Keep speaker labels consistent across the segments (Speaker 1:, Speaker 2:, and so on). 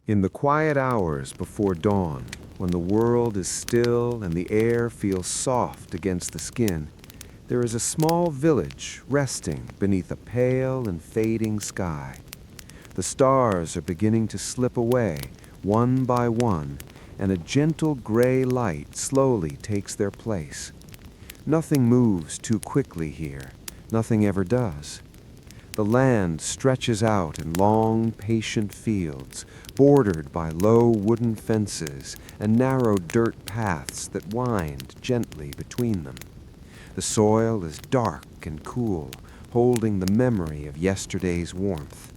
Speaker 1: In the quiet hours before dawn, when the world is still and the air feels soft against the skin, there is a small village resting beneath a pale and fading sky. The stars are beginning to slip away, one by one, and a gentle gray light slowly takes their place. Nothing moves too quickly here. Nothing ever does. The land stretches out in long, patient fields, bordered by low wooden fences and narrow dirt paths that wind gently between them. The soil is dark and cool, holding the memory of yesterday's warmth.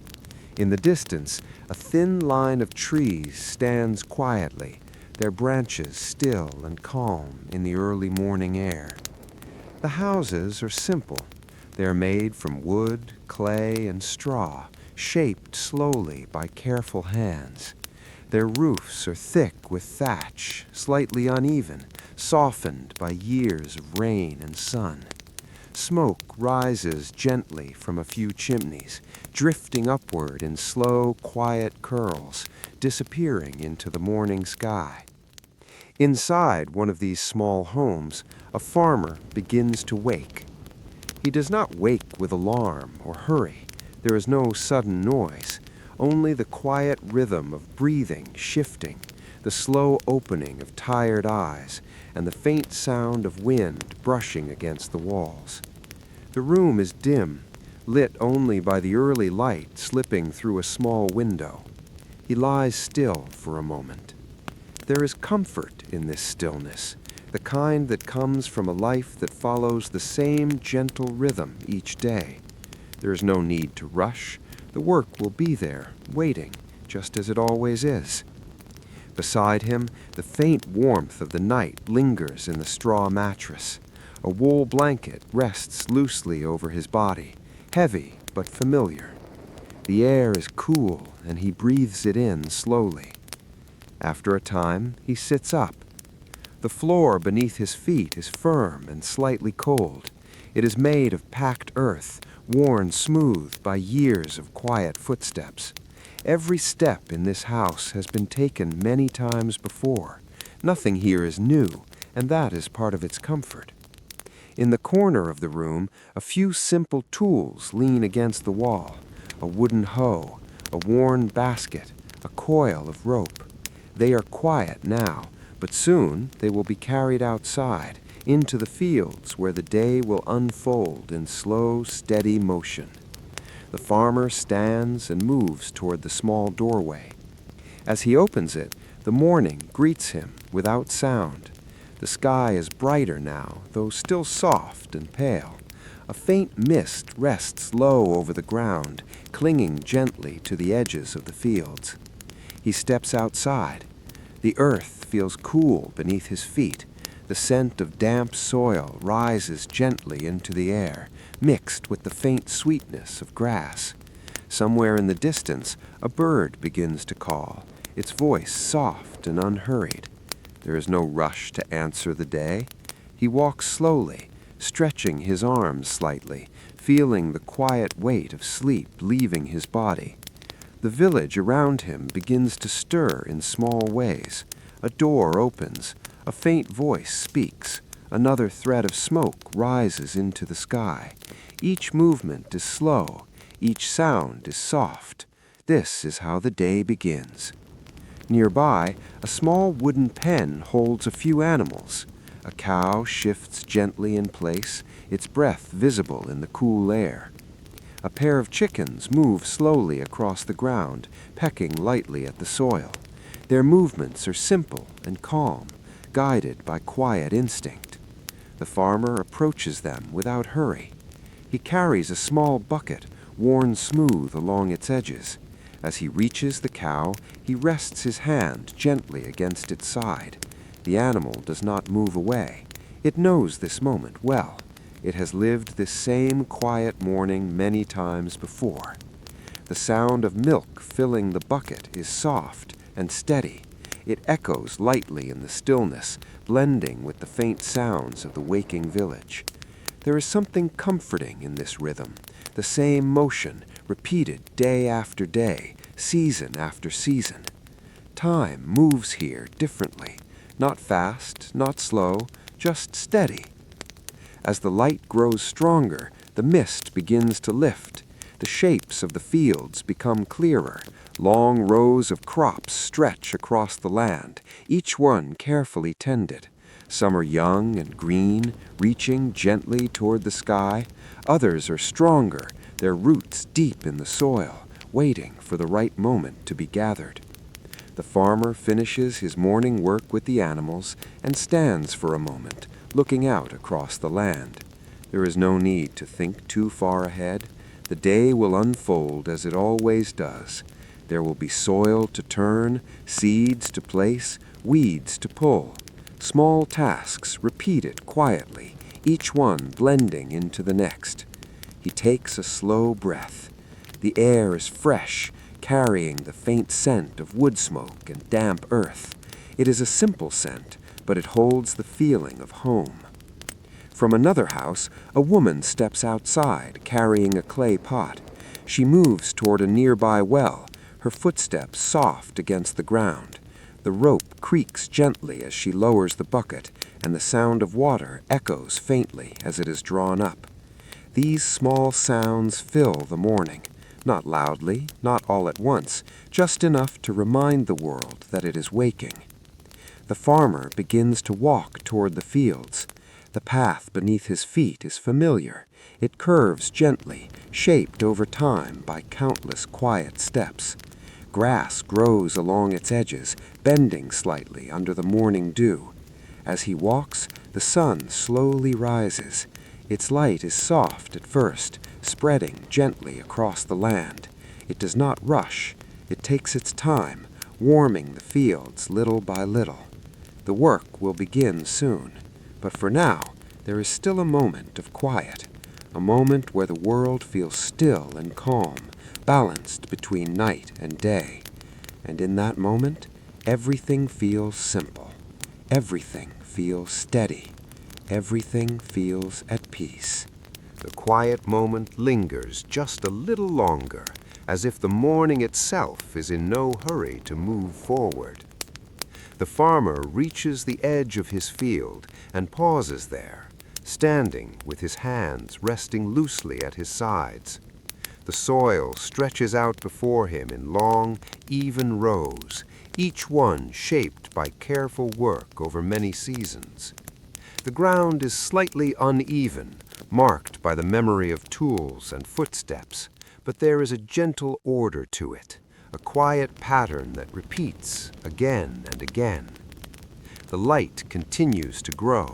Speaker 1: In the distance, a thin line of trees stands quietly, their branches still and calm in the early morning air. The houses are simple. They are made from wood, clay, and straw, shaped slowly by careful hands. Their roofs are thick with thatch, slightly uneven, softened by years of rain and sun. Smoke rises gently from a few chimneys, drifting upward in slow, quiet curls, disappearing into the morning sky. Inside one of these small homes, a farmer begins to wake. He does not wake with alarm or hurry. There is no sudden noise, only the quiet rhythm of breathing shifting, the slow opening of tired eyes, and the faint sound of wind brushing against the walls. The room is dim, lit only by the early light slipping through a small window. He lies still for a moment. There is comfort in this stillness, the kind that comes from a life that follows the same gentle rhythm each day. There is no need to rush. The work will be there, waiting, just as it always is. Beside him, the faint warmth of the night lingers in the straw mattress. A wool blanket rests loosely over his body, heavy but familiar. The air is cool, and he breathes it in slowly. After a time, he sits up. The floor beneath his feet is firm and slightly cold. It is made of packed earth, worn smooth by years of quiet footsteps. Every step in this house has been taken many times before. Nothing here is new, and that is part of its comfort. In the corner of the room, a few simple tools lean against the wall. A wooden hoe, a worn basket, a coil of rope. They are quiet now, but soon they will be carried outside, into the fields where the day will unfold in slow, steady motion. The farmer stands and moves toward the small doorway. As he opens it, the morning greets him without sound. The sky is brighter now, though still soft and pale. A faint mist rests low over the ground, clinging gently to the edges of the fields. He steps outside. The earth feels cool beneath his feet. The scent of damp soil rises gently into the air, mixed with the faint sweetness of grass. Somewhere in the distance, a bird begins to call, its voice soft and unhurried. There is no rush to answer the day. He walks slowly, stretching his arms slightly, feeling the quiet weight of sleep leaving his body. The village around him begins to stir in small ways. A door opens. A faint voice speaks. Another thread of smoke rises into the sky. Each movement is slow. Each sound is soft. This is how the day begins. Nearby, a small wooden pen holds a few animals. A cow shifts gently in place, its breath visible in the cool air. A pair of chickens move slowly across the ground, pecking lightly at the soil. Their movements are simple and calm, guided by quiet instinct. The farmer approaches them without hurry. He carries a small bucket, worn smooth along its edges. As he reaches the cow, he rests his hand gently against its side. The animal does not move away. It knows this moment well. It has lived this same quiet morning many times before. The sound of milk filling the bucket is soft and steady. It echoes lightly in the stillness, blending with the faint sounds of the waking village. There is something comforting in this rhythm, the same motion, repeated day after day, season after season. Time moves here differently, not fast, not slow, just steady. As the light grows stronger, the mist begins to lift. The shapes of the fields become clearer. Long rows of crops stretch across the land, each one carefully tended. Some are young and green, reaching gently toward the sky. Others are stronger, their roots deep in the soil, waiting for the right moment to be gathered. The farmer finishes his morning work with the animals and stands for a moment, looking out across the land. There is no need to think too far ahead. The day will unfold as it always does. There will be soil to turn, seeds to place, weeds to pull. Small tasks repeated quietly, each one blending into the next. He takes a slow breath. The air is fresh, carrying the faint scent of wood smoke and damp earth. It is a simple scent, but it holds the feeling of home. From another house, a woman steps outside, carrying a clay pot. She moves toward a nearby well, her footsteps soft against the ground. The rope creaks gently as she lowers the bucket, and the sound of water echoes faintly as it is drawn up. These small sounds fill the morning, not loudly, not all at once, just enough to remind the world that it is waking. The farmer begins to walk toward the fields. The path beneath his feet is familiar. It curves gently, shaped over time by countless quiet steps. Grass grows along its edges, bending slightly under the morning dew. As he walks, the sun slowly rises. Its light is soft at first, spreading gently across the land. It does not rush. It takes its time, warming the fields little by little. The work will begin soon, but for now, there is still a moment of quiet, a moment where the world feels still and calm, balanced between night and day. And in that moment, everything feels simple. Everything feels steady. Everything feels at peace. The quiet moment lingers just a little longer, as if the morning itself is in no hurry to move forward. The farmer reaches the edge of his field and pauses there, standing with his hands resting loosely at his sides. The soil stretches out before him in long, even rows, each one shaped by careful work over many seasons. The ground is slightly uneven, marked by the memory of tools and footsteps, but there is a gentle order to it, a quiet pattern that repeats again and again. The light continues to grow.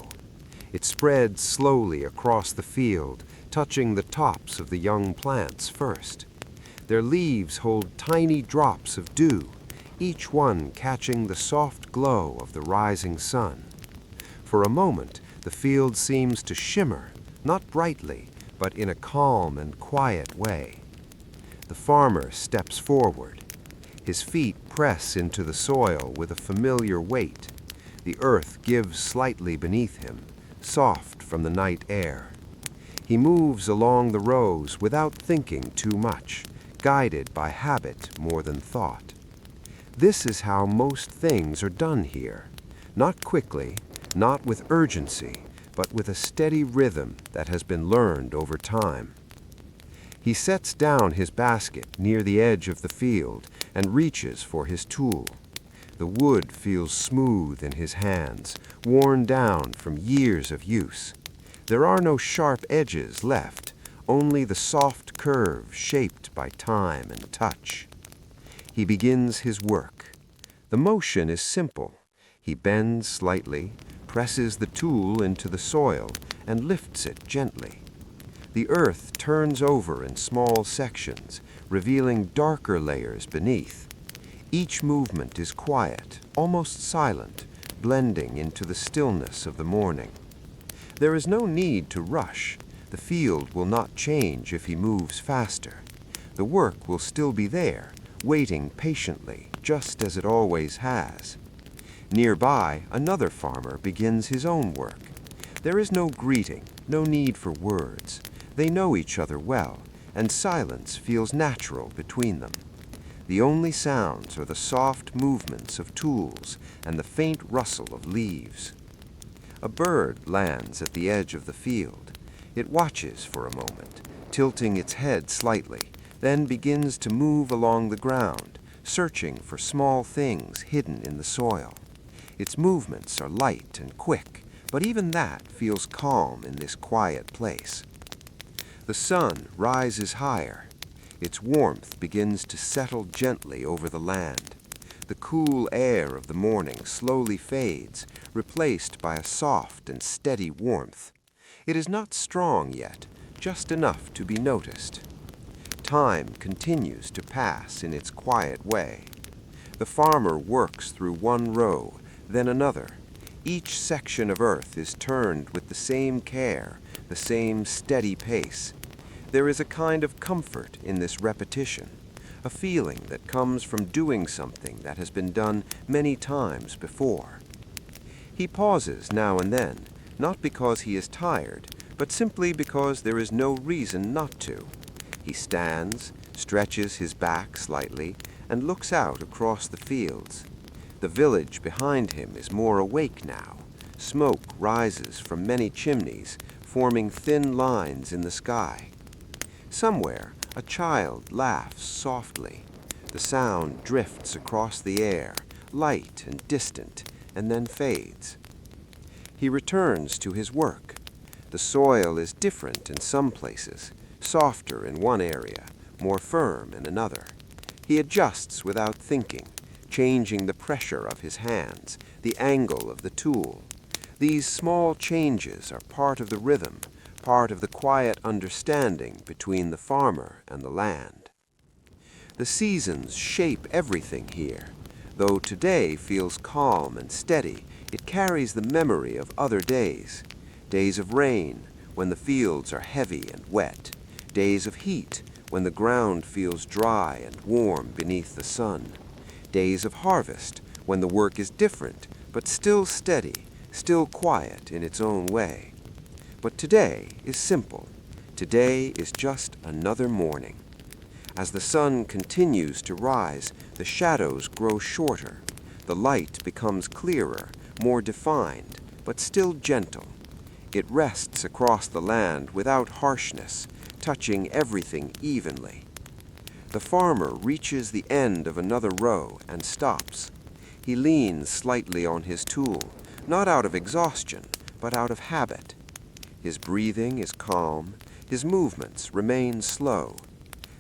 Speaker 1: It spreads slowly across the field, touching the tops of the young plants first. Their leaves hold tiny drops of dew, each one catching the soft glow of the rising sun. For a moment, the field seems to shimmer, not brightly, but in a calm and quiet way. The farmer steps forward. His feet press into the soil with a familiar weight. The earth gives slightly beneath him, soft from the night air. He moves along the rows without thinking too much, guided by habit more than thought. This is how most things are done here, not quickly, not with urgency, but with a steady rhythm that has been learned over time. He sets down his basket near the edge of the field and reaches for his tool. The wood feels smooth in his hands, worn down from years of use. There are no sharp edges left, only the soft curve shaped by time and touch. He begins his work. The motion is simple. He bends slightly, presses the tool into the soil, and lifts it gently. The earth turns over in small sections, revealing darker layers beneath. Each movement is quiet, almost silent, blending into the stillness of the morning. There is no need to rush. The field will not change if he moves faster. The work will still be there, waiting patiently, just as it always has. Nearby, another farmer begins his own work. There is no greeting, no need for words. They know each other well, and silence feels natural between them.
Speaker 2: The only sounds are the soft movements of tools and the faint rustle of leaves. A bird lands at the edge of the field. It watches for a moment, tilting its head slightly, then begins to move along the ground, searching for small things hidden in the soil. Its movements are light and quick, but even that feels calm in this quiet place. The sun rises higher. Its warmth begins to settle gently over the land. The cool air of the morning slowly fades, replaced by a soft and steady warmth. It is not strong yet, just enough to be noticed. Time continues to pass in its quiet way. The farmer works through one row, then another. Each section of earth is turned with the same care, the same steady pace. There is a kind of comfort in this repetition, a feeling that comes from doing something that has been done many times before. He pauses now and then, not because he is tired, but simply because there is no reason not to. He stands, stretches his back slightly, and looks out across the fields. The village behind him is more awake now. Smoke rises from many chimneys, forming thin lines in the sky. Somewhere, a child laughs softly. The sound drifts across the air, light and distant, and then fades. He returns to his work. The soil is different in some places, softer in one area, more firm in another. He adjusts without thinking, changing the pressure of his hands, the angle of the tool. These small changes are part of the rhythm, part of the quiet understanding between the farmer and the land. The seasons shape everything here. Though today feels calm and steady, it carries the memory of other days. Days of rain, when the fields are heavy and wet. Days of heat, when the ground feels dry and warm beneath the sun. Days of harvest, when the work is different, but still steady, still quiet in its own way. But today is simple. Today is just another morning. As the sun continues to rise, the shadows grow shorter. The light becomes clearer, more defined, but still gentle. It rests across the land without harshness, touching everything evenly. The farmer reaches the end of another row and stops. He leans slightly on his tool, not out of exhaustion, but out of habit. His breathing is calm, his movements remain slow.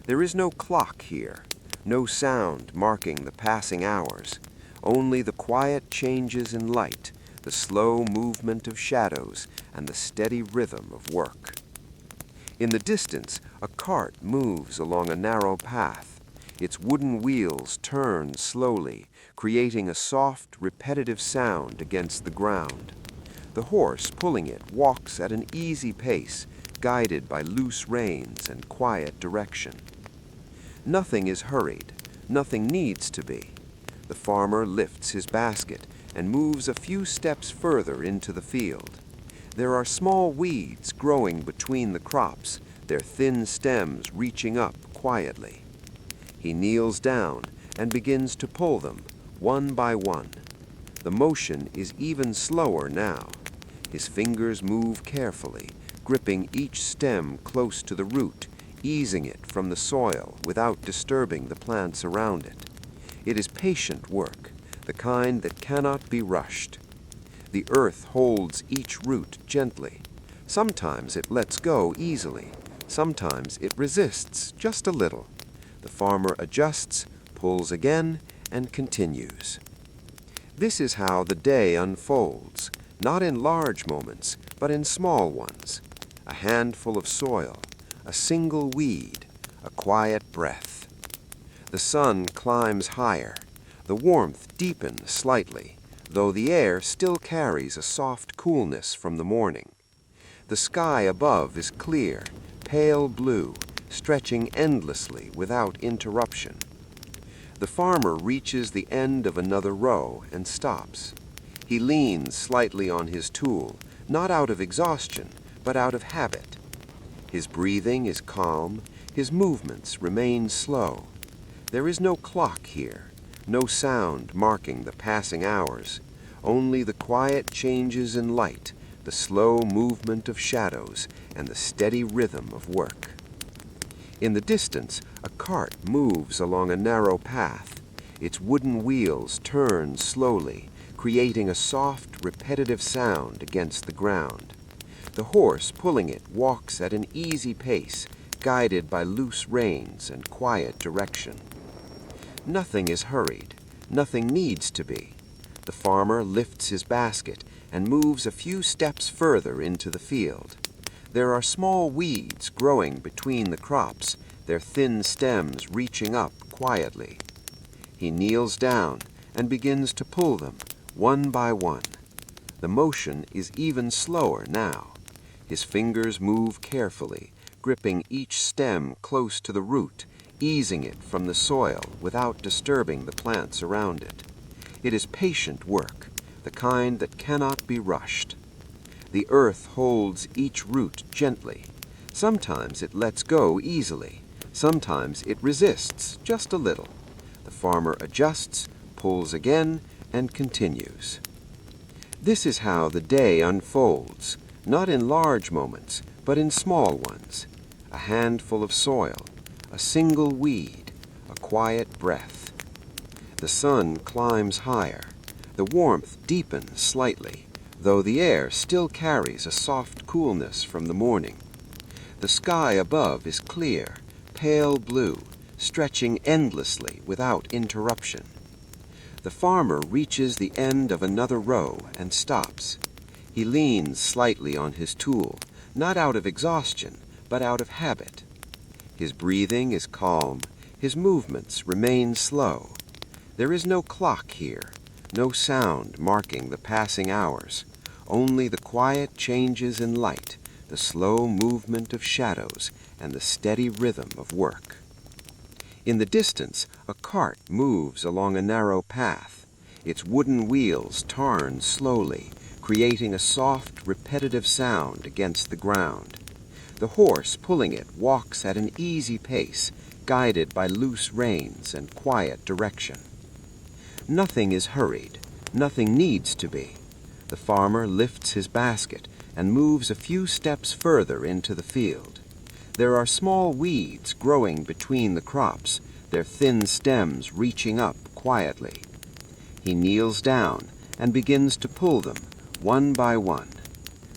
Speaker 2: There is no clock here, no sound marking the passing hours, only the quiet changes in light, the slow movement of shadows, and the steady rhythm of work. In the distance, a cart moves along a narrow path. Its wooden wheels turn slowly, creating a soft, repetitive sound against the ground. The horse pulling it walks at an easy pace, guided by loose reins and quiet direction. Nothing is hurried. Nothing needs to be. The farmer lifts his basket and moves a few steps further into the field. There are small weeds growing between the crops, their thin stems reaching up quietly. He kneels down and begins to pull them, one by one. The motion is even slower now. His fingers move carefully, gripping each stem close to the root, easing it from the soil without disturbing the plants around it. It is patient work, the kind that cannot be rushed. The earth holds each root gently. Sometimes it lets go easily. Sometimes it resists just a little. The farmer adjusts, pulls again, and continues. This is how the day unfolds, not in large moments, but in small ones. A handful of soil, a single weed, a quiet breath. The sun climbs higher. The warmth deepens slightly, though the air still carries a soft coolness from the morning. The sky above is clear, pale blue, stretching endlessly without interruption. The farmer reaches the end of another row and stops. He leans slightly on his tool, not out of exhaustion, but out of habit. His breathing is calm, his movements remain slow. There is no clock here, no sound marking the passing hours, only the quiet changes in light, the slow movement of shadows, and the steady rhythm of work. In the distance, a cart moves along a narrow path. Its wooden wheels turn slowly, creating a soft, repetitive sound against the ground. The horse pulling it walks at an easy pace, guided by loose reins and quiet direction. Nothing is hurried. Nothing needs to be. The farmer lifts his basket and moves a few steps further into the field. There are small weeds growing between the crops, their thin stems reaching up quietly. He kneels down and begins to pull them, one by one. The motion is even slower now. His fingers move carefully, gripping each stem close to the root, easing it from the soil without disturbing the plants around it. It is patient work, the kind that cannot be rushed. The earth holds each root gently. Sometimes it lets go easily. Sometimes it resists just a little. The farmer adjusts, pulls again, and continues. This is how the day unfolds, not in large moments, but in small ones. A handful of soil, a single weed, a quiet breath. The sun climbs higher. The warmth deepens slightly, though the air still carries a soft coolness from the morning. The sky above is clear, pale blue, stretching endlessly without interruption. The farmer reaches the end of another row and stops. He leans slightly on his tool, not out of exhaustion, but out of habit. His breathing is calm, his movements remain slow. There is no clock here, no sound marking the passing hours, only the quiet changes in light, the slow movement of shadows, and the steady rhythm of work. In the distance, a cart moves along a narrow path. Its wooden wheels turn slowly, creating a soft, repetitive sound against the ground. The horse pulling it walks at an easy pace, guided by loose reins and quiet direction. Nothing is hurried. Nothing needs to be. The farmer lifts his basket and moves a few steps further into the field. There are small weeds growing between the crops, their thin stems reaching up quietly. He kneels down and begins to pull them, one by one.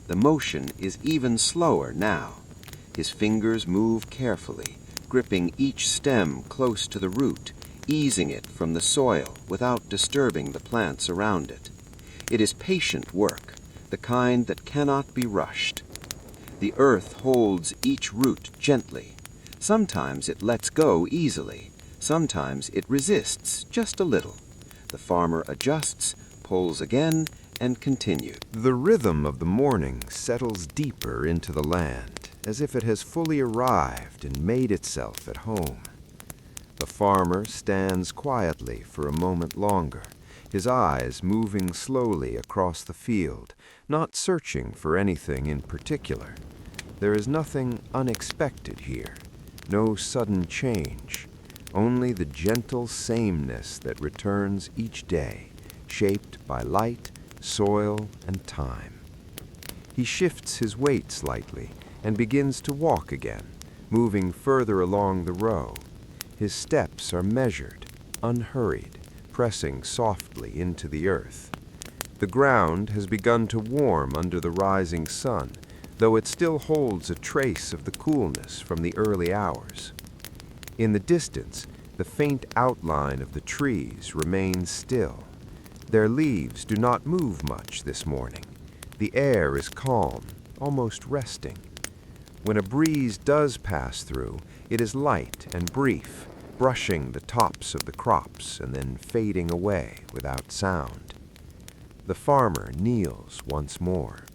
Speaker 2: The motion is even slower now. His fingers move carefully, gripping each stem close to the root, easing it from the soil without disturbing the plants around it. It is patient work, the kind that cannot be rushed. The earth holds each root gently. Sometimes it lets go easily. Sometimes it resists just a little. The farmer adjusts, pulls again, and continues.
Speaker 1: The rhythm of the morning settles deeper into the land, as if it has fully arrived and made itself at home. The farmer stands quietly for a moment longer, his eyes moving slowly across the field, not searching for anything in particular. There is nothing unexpected here, no sudden change, only the gentle sameness that returns each day, shaped by light, soil, and time. He shifts his weight slightly and begins to walk again, moving further along the row. His steps are measured, unhurried, pressing softly into the earth. The ground has begun to warm under the rising sun, though it still holds a trace of the coolness from the early hours. In the distance, the faint outline of the trees remains still. Their leaves do not move much this morning. The air is calm, almost resting. When a breeze does pass through, it is light and brief, brushing the tops of the crops and then fading away without sound. The farmer kneels once more.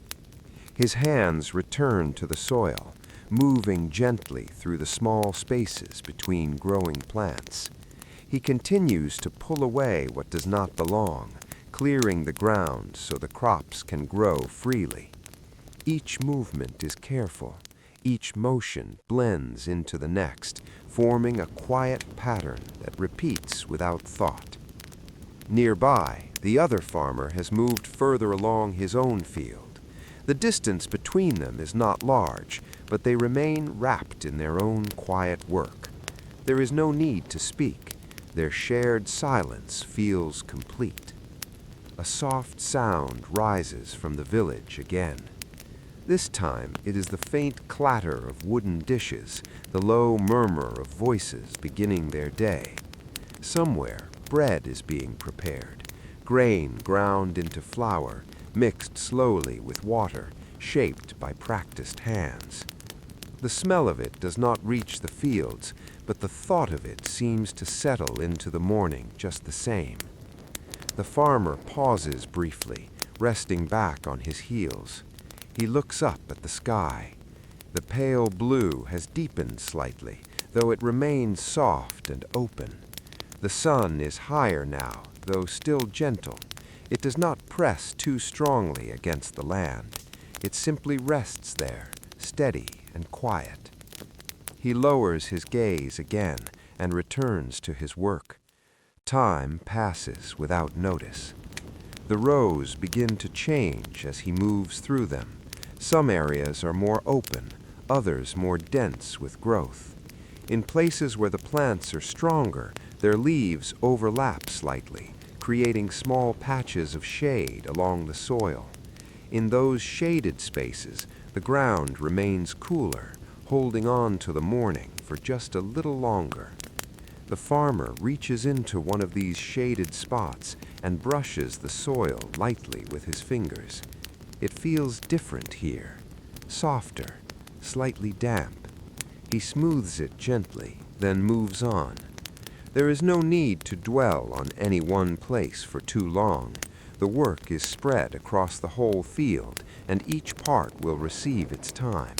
Speaker 1: His hands return to the soil, moving gently through the small spaces between growing plants. He continues to pull away what does not belong, clearing the ground so the crops can grow freely. Each movement is careful. Each motion blends into the next,
Speaker 2: forming a quiet pattern that repeats without thought. Nearby, the other farmer has moved further along his own field. The distance between them is not large, but they remain wrapped in their own quiet work. There is no need to speak. Their shared silence feels complete. A soft sound rises from the village again. This time it is the faint clatter of wooden dishes, the low murmur of voices beginning their day. Somewhere, bread is being prepared, grain ground into flour, mixed slowly with water, shaped by practiced hands. The smell of it does not reach the fields, but the thought of it seems to settle into the morning just the same. The farmer pauses briefly, resting back on his heels. He looks up at the sky. The pale blue has deepened slightly, though it remains soft and open. The sun is higher now, though still gentle. It does not press too strongly against the land. It simply rests there, steady and quiet. He lowers his gaze again and returns to his work. Time passes without notice. The rows begin to change as he moves through them. Some areas are more open, others more dense with growth. In places where the plants are stronger, their leaves overlap slightly, creating small patches of shade along the soil. In those shaded spaces, the ground remains cooler, holding on to the morning for just a little longer. The farmer reaches into one of these shaded spots and brushes the soil lightly with his fingers. It feels different here, softer, slightly damp. He smooths it gently, then moves on. There is no need to dwell on any one place for too long. The work is spread across the whole field, and each part will receive its time.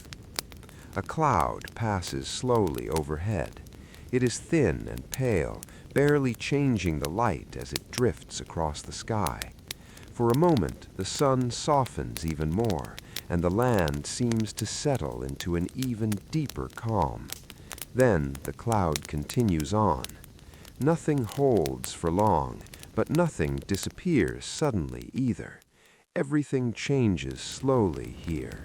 Speaker 2: A cloud passes slowly overhead. It is thin and pale, barely changing the light as it drifts across the sky. For a moment, the sun softens even more, and the land seems to settle into an even deeper calm. Then the cloud continues on. Nothing holds for long, but nothing disappears suddenly either. Everything changes slowly here.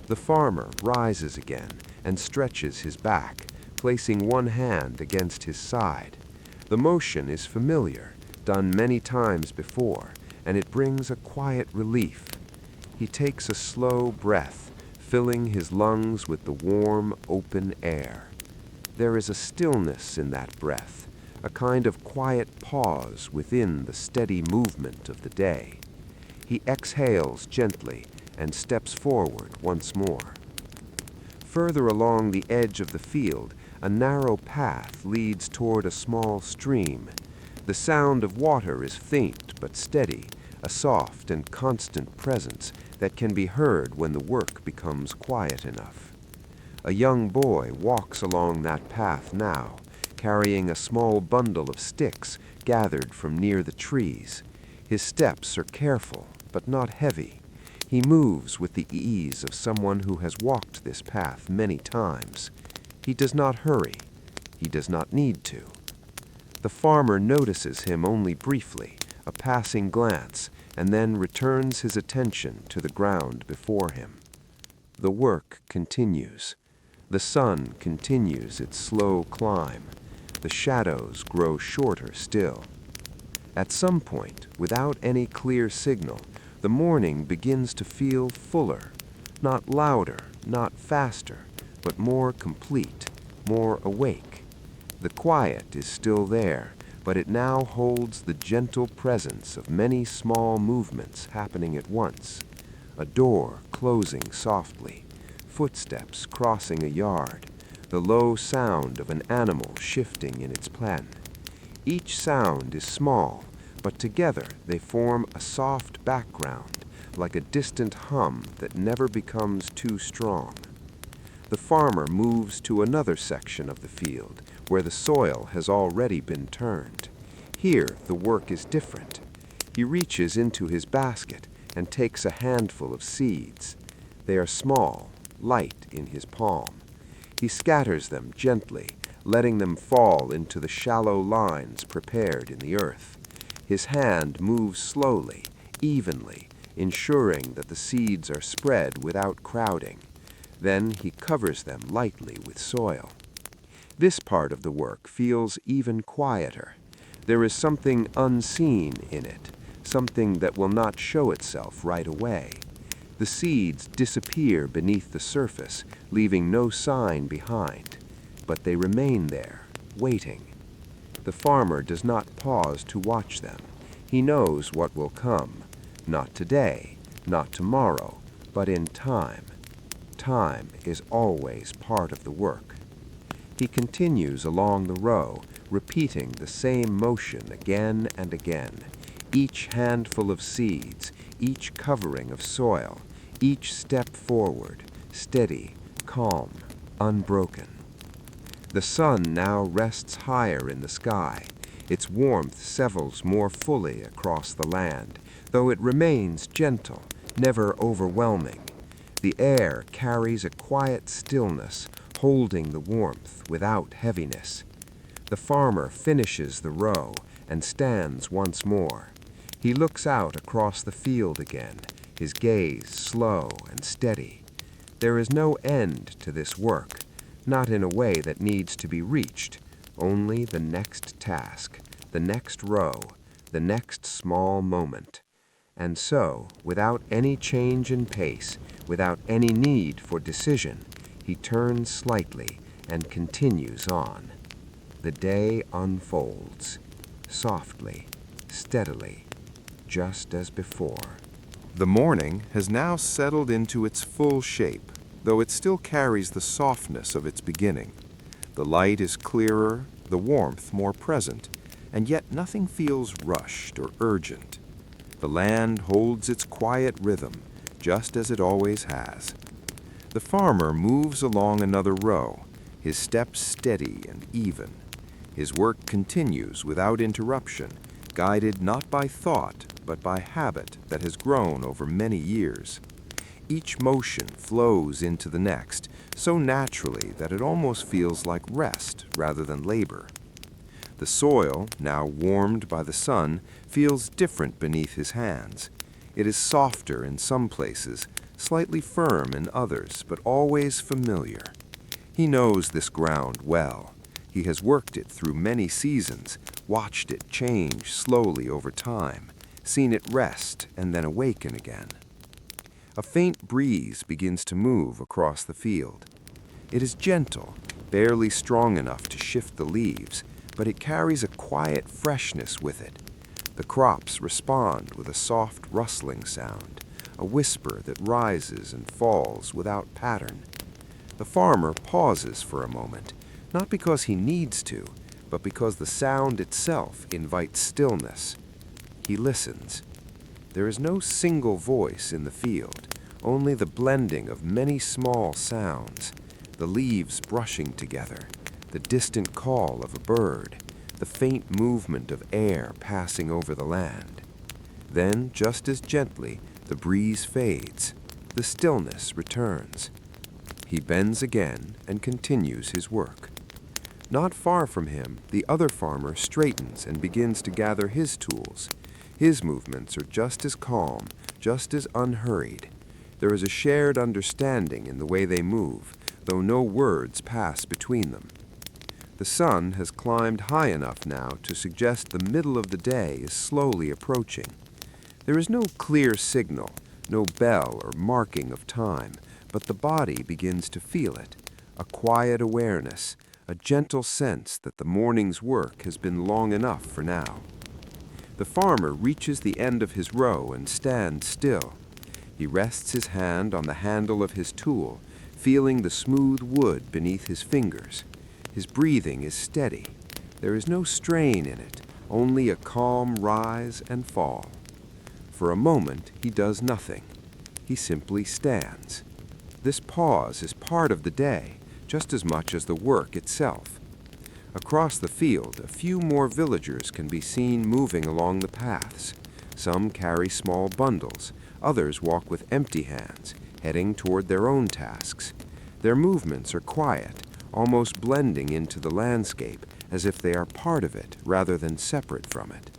Speaker 2: The farmer rises again and stretches his back, placing one hand against his side. The motion is familiar, done many times before, and it brings a quiet relief. He takes a slow breath, filling his lungs with the warm, open air. There is a stillness in that breath, a kind of quiet pause within the steady movement of the day. He exhales gently and steps forward once more. Further along the edge of the field, a narrow path leads toward a small stream. The sound of water is faint but steady, a soft and constant presence that can be heard when the work becomes quiet enough. A young boy walks along that path now, carrying a small bundle of sticks gathered from near the trees. His steps are careful, but not heavy. He moves with the ease of someone who has walked this path many times. He does not hurry. He does not need to. The farmer notices him only briefly, a passing glance, and then returns his attention to the ground before him. The work continues. The sun continues its slow climb. The shadows grow shorter still. At some point, without any clear signal, the morning begins to feel fuller, not louder, not faster, but more complete, more awake. The quiet is still there, but it now holds the gentle presence of many small movements happening at once. A door closing softly, footsteps crossing a yard, the low sound of an animal shifting in its pen. Each sound is small, but together they form a soft background, like a distant hum that never becomes too strong. The farmer moves to another section of the field, where the soil has already been turned. Here the work is different. He reaches into his basket and takes a handful of seeds. They are small, light in his palm. He scatters them gently, letting them fall into the shallow lines prepared in the earth. His hand moves slowly, evenly, ensuring that the seeds are spread without crowding. Then he covers them lightly with soil. This part of the work feels even quieter. There is something unseen in it, something that will not show itself right away. The seeds disappear beneath the surface, leaving no sign behind, but they remain there, waiting. The farmer does not pause to watch them. He knows what will come, not today, not tomorrow, but in time. Time is always part of the work. He continues along the row, repeating the same motion again and again. Each handful of seeds, each covering of soil, each step forward, steady, calm, unbroken. The sun now rests higher in the sky. Its warmth settles more fully across the land, though it remains gentle, never overwhelming. The air carries a quiet stillness, holding the warmth without heaviness. The farmer finishes the row and stands once more. He looks out across the field again, his gaze slow and steady. There is no end to this work, not in a way that needs to be reached, only the next task, the next row, the next small moment. And so, without any change in pace, without any need for decision, he turns slightly and continues on. The day unfolds, softly, steadily, just as before.
Speaker 1: The morning has now settled into its full shape, though it still carries the softness of its beginning. The light is clearer, the warmth more present, and yet nothing feels rushed or urgent. The land holds its quiet rhythm, just as it always has. The farmer moves along another row, his steps steady and even. His work continues without interruption, guided not by thought, but by habit that has grown over many years. Each motion flows into the next, so naturally that it almost feels like rest rather than labor. The soil, now warmed by the sun, feels different beneath his hands. It is softer in some places, slightly firm in others, but always familiar. He knows this ground well. He has worked it through many seasons, watched it change slowly over time, seen it rest and then awaken again. A faint breeze begins to move across the field. It is gentle, barely strong enough to shift the leaves, but it carries a quiet freshness with it. The crops respond with a soft rustling sound, a whisper that rises and falls without pattern. The farmer pauses for a moment, not because he needs to, but because the sound itself invites stillness. He listens. There is no single voice in the field, only the blending of many small sounds, the leaves brushing together, the distant call of a bird, the faint movement of air passing over the land. Then, just as gently, the breeze fades, the stillness returns. He bends again and continues his work. Not far from him, the other farmer straightens and begins to gather his tools. His movements are just as calm, just as unhurried. There is a shared understanding in the way they move, though no words pass between them. The sun has climbed high enough now to suggest the middle of the day is slowly approaching. There is no clear signal, no bell or marking of time, but the body begins to feel it, a quiet awareness, a gentle sense that the morning's work has been long enough for now. The farmer reaches the end of his row and stands still. He rests his hand on the handle of his tool, feeling the smooth wood beneath his fingers. His breathing is steady. There is no strain in it, only a calm rise and fall. For a moment, he does nothing. He simply stands. This pause is part of the day, just as much as the work itself. Across the field, a few more villagers can be seen moving along the paths. Some carry small bundles, others walk with empty hands, heading toward their own tasks. Their movements are quiet,
Speaker 2: almost blending into the landscape as if they are part of it rather than separate from it.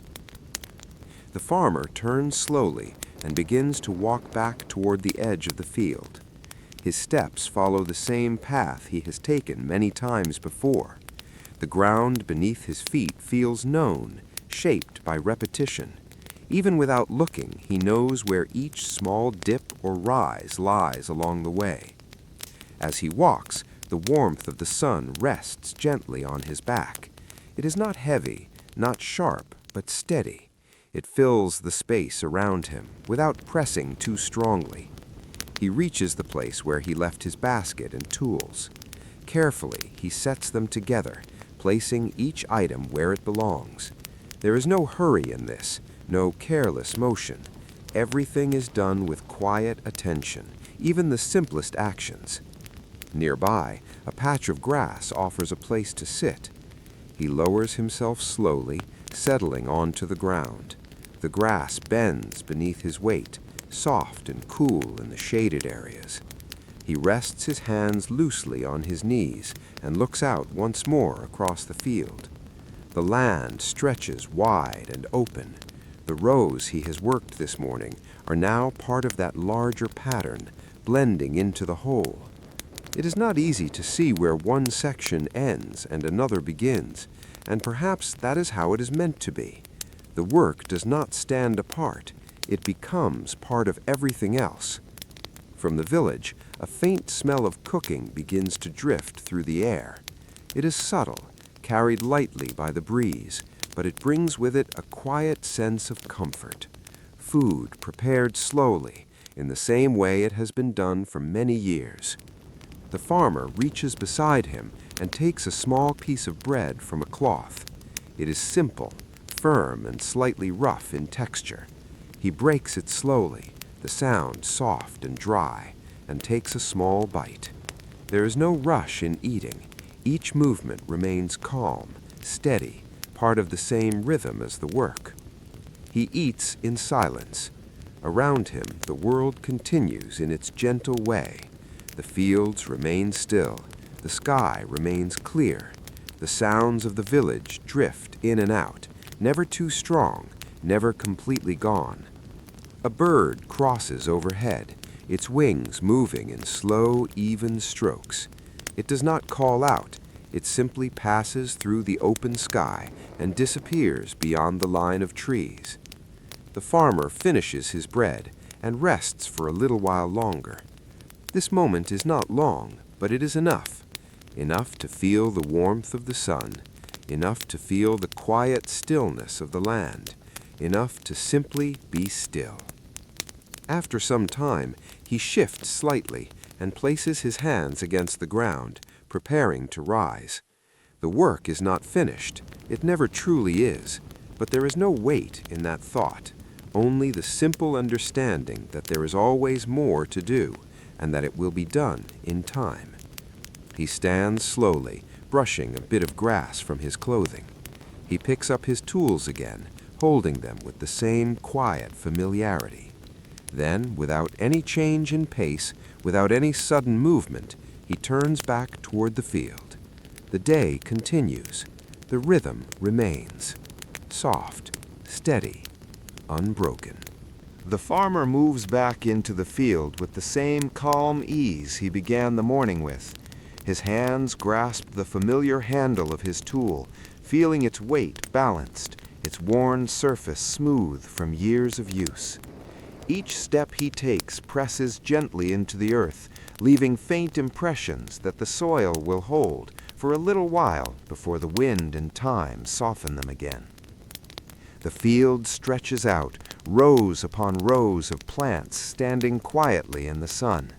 Speaker 2: The farmer turns slowly and begins to walk back toward the edge of the field. His steps follow the same path he has taken many times before. The ground beneath his feet feels known, shaped by repetition. Even without looking, he knows where each small dip or rise lies along the way. As he walks, the warmth of the sun rests gently on his back. It is not heavy, not sharp, but steady. It fills the space around him without pressing too strongly. He reaches the place where he left his basket and tools. Carefully, he sets them together, placing each item where it belongs. There is no hurry in this, no careless motion. Everything is done with quiet attention, even the simplest actions. Nearby, a patch of grass offers a place to sit. He lowers himself slowly, settling onto the ground. The grass bends beneath his weight, soft and cool in the shaded areas. He rests his hands loosely on his knees and looks out once more across the field. The land stretches wide and open. The rows he has worked this morning are now part of that larger pattern, blending into the whole. It is not easy to see where one section ends and another begins, and perhaps that is how it is meant to be. The work does not stand apart. It becomes part of everything else. From the village, a faint smell of cooking begins to drift through the air. It is subtle, carried lightly by the breeze, but it brings with it a quiet sense of comfort. Food prepared slowly, in the same way it has been done for many years. The farmer reaches beside him and takes a small piece of bread from a cloth. It is simple, firm, and slightly rough in texture. He breaks it slowly, the sound soft and dry, and takes a small bite. There is no rush in eating. Each movement remains calm, steady, part of the same rhythm as the work. He eats in silence. Around him, the world continues in its gentle way. The fields remain still. The sky remains clear. The sounds of the village drift in and out, never too strong, never completely gone. A bird crosses overhead, its wings moving in slow, even strokes. It does not call out. It simply passes through the open sky and disappears beyond the line of trees. The farmer finishes his bread and rests for a little while longer. This moment is not long, but it is enough. Enough to feel the warmth of the sun, enough to feel the quiet stillness of the land, enough to simply be still. After some time, he shifts slightly and places his hands against the ground, preparing to rise. The work is not finished. It never truly is, but there is no weight in that thought, only the simple understanding that there is always more to do, and that it will be done in time. He stands slowly, brushing a bit of grass from his clothing. He picks up his tools again, holding them with the same quiet familiarity. Then, without any change in pace, without any sudden movement, he turns back toward the field. The day continues. The rhythm remains. Soft, steady, unbroken.
Speaker 1: The farmer moves back into the field with the same calm ease he began the morning with. His hands grasp the familiar handle of his tool, feeling its weight balanced, its worn surface smooth from years of use. Each step he takes presses gently into the earth, leaving faint impressions that the soil will hold for a little while before the wind and time soften them again. The field stretches out, rows upon rows of plants standing quietly in the sun.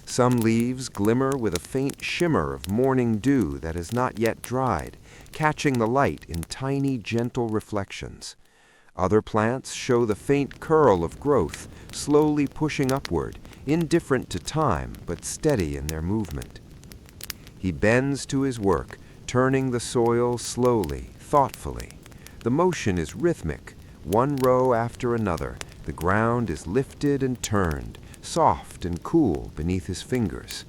Speaker 1: Some leaves glimmer with a faint shimmer of morning dew that has not yet dried, catching the light in tiny, gentle reflections. Other plants show the faint curl of growth, slowly pushing upward, indifferent to time but steady in their movement. He bends to his work, turning the soil slowly, thoughtfully. The motion is rhythmic. One row after another, the ground is lifted and turned, soft and cool beneath his fingers.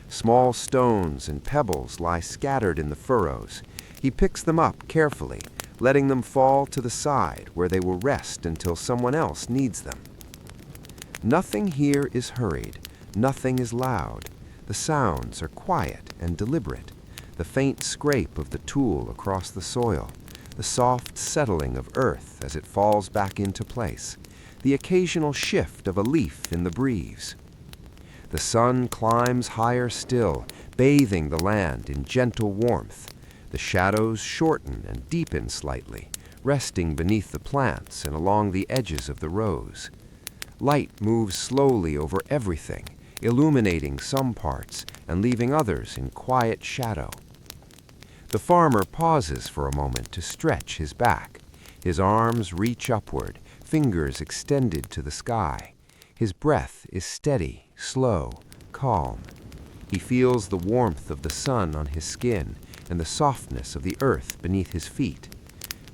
Speaker 2: Small stones and pebbles lie scattered in the furrows. He picks them up carefully, letting them fall to the side where they will rest until someone else needs them. Nothing here is hurried. Nothing is loud. The sounds are quiet and deliberate. The faint scrape of the tool across the soil, the soft settling of earth as it falls back into place, the occasional shift of a leaf in the breeze. The sun climbs higher still, bathing the land in gentle warmth. The shadows shorten and deepen slightly, resting beneath the plants and along the edges of the rows. Light moves slowly over everything, illuminating some parts and leaving others in quiet shadow. The farmer pauses for a moment to stretch his back. His arms reach upward, fingers extended to the sky. His breath is steady, slow, calm. He feels the warmth of the sun on his skin and the softness of the earth beneath his feet.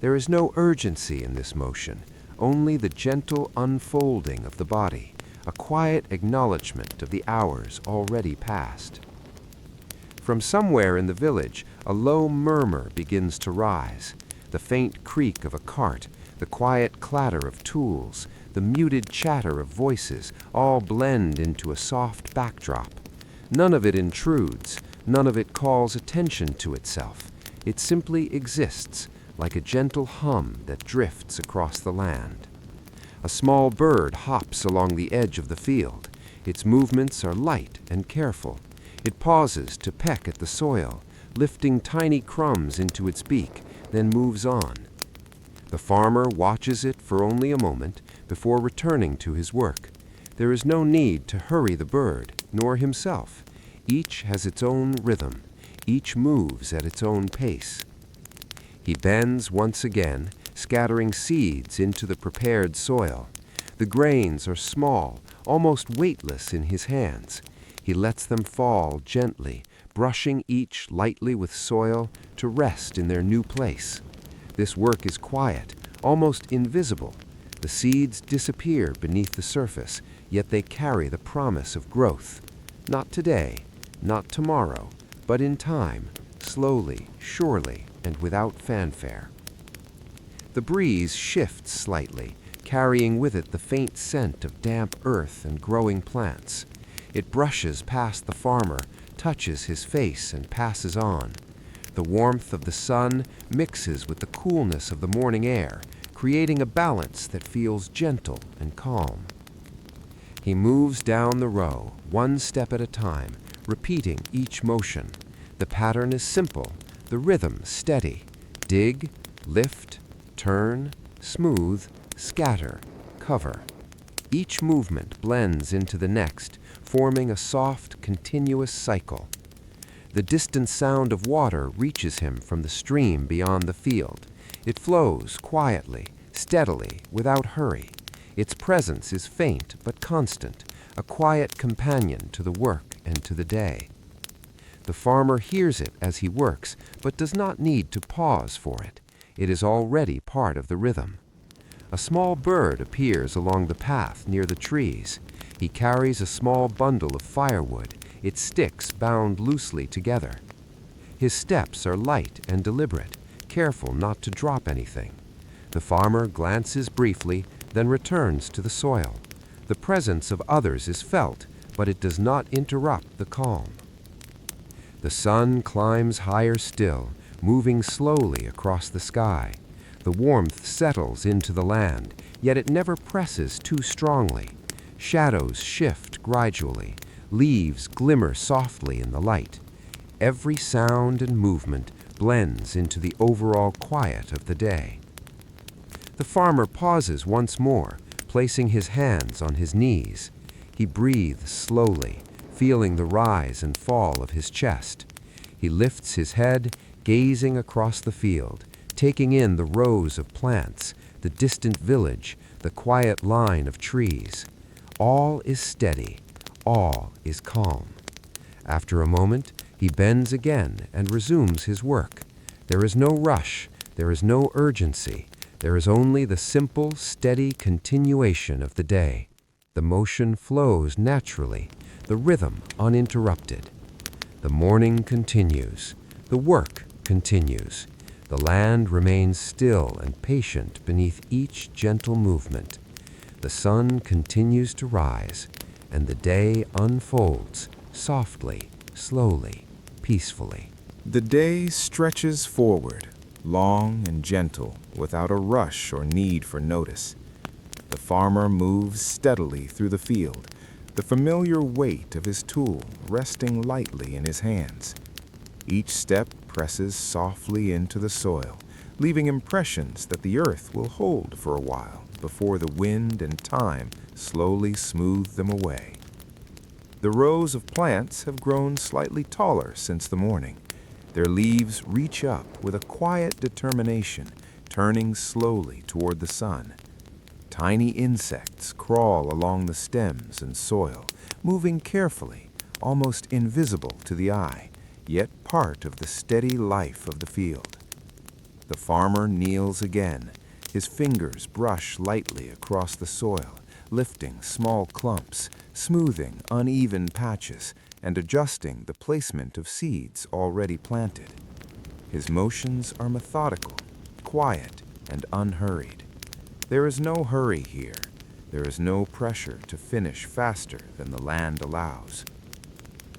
Speaker 2: There is no urgency in this motion, only the gentle unfolding of the body, a quiet acknowledgement of the hours already past. From somewhere in the village, a low murmur begins to rise. The faint creak of a cart, the quiet clatter of tools, the muted chatter of voices all blend into a soft backdrop. None of it intrudes, none of it calls attention to itself. It simply exists, like a gentle hum that drifts across the land. A small bird hops along the edge of the field. Its movements are light and careful. It pauses to peck at the soil, lifting tiny crumbs into its beak, then moves on. The farmer watches it for only a moment before returning to his work. There is no need to hurry the bird, nor himself. Each has its own rhythm. Each moves at its own pace. He bends once again, scattering seeds into the prepared soil. The grains are small, almost weightless in his hands. He lets them fall gently, brushing each lightly with soil to rest in their new place. This work is quiet, almost invisible. The seeds disappear beneath the surface, yet they carry the promise of growth. Not today, not tomorrow, but in time, slowly, surely, and without fanfare. The breeze shifts slightly, carrying with it the faint scent of damp earth and growing plants. It brushes past the farmer, touches his face, and passes on. The warmth of the sun mixes with the coolness of the morning air, creating a balance that feels gentle and calm. He moves down the row, one step at a time, repeating each motion. The pattern is simple, the rhythm steady. Dig, lift, turn, smooth, scatter, cover. Each movement blends into the next, forming a soft, continuous cycle. The distant sound of water reaches him from the stream beyond the field. It flows quietly, steadily, without hurry. Its presence is faint but constant, a quiet companion to the work and to the day. The farmer hears it as he works, but does not need to pause for it. It is already part of the rhythm. A small bird appears along the path near the trees. He carries a small bundle of firewood, its sticks bound loosely together. His steps are light and deliberate, careful not to drop anything. The farmer glances briefly, then returns to the soil. The presence of others is felt, but it does not interrupt the calm. The sun climbs higher still, moving slowly across the sky. The warmth settles into the land, yet it never presses too strongly. Shadows shift gradually. Leaves glimmer softly in the light. Every sound and movement blends into the overall quiet of the day. The farmer pauses once more, placing his hands on his knees. He breathes slowly, feeling the rise and fall of his chest. He lifts his head, gazing across the field, taking in the rows of plants, the distant village, the quiet line of trees. All is steady, all is calm. After a moment, he bends again and resumes his work. There is no rush, there is no urgency. There is only the simple, steady continuation of the day. The motion flows naturally, the rhythm uninterrupted. The morning continues. The work continues. The land remains still and patient beneath each gentle movement. The sun continues to rise, and the day unfolds softly, slowly, peacefully.
Speaker 3: The day stretches forward, long and gentle, without a rush or need for notice. The farmer moves steadily through the field, the familiar weight of his tool resting lightly in his hands. Each step presses softly into the soil, leaving impressions that the earth will hold for a while before the wind and time slowly smooth them away. The rows of plants have grown slightly taller since the morning. Their leaves reach up with a quiet determination, turning slowly toward the sun. Tiny insects crawl along the stems and soil, moving carefully, almost invisible to the eye, yet part of the steady life of the field. The farmer kneels again. His fingers brush lightly across the soil, lifting small clumps, smoothing uneven patches, and adjusting the placement of seeds already planted. His motions are methodical, quiet, and unhurried. There is no hurry here. There is no pressure to finish faster than the land allows.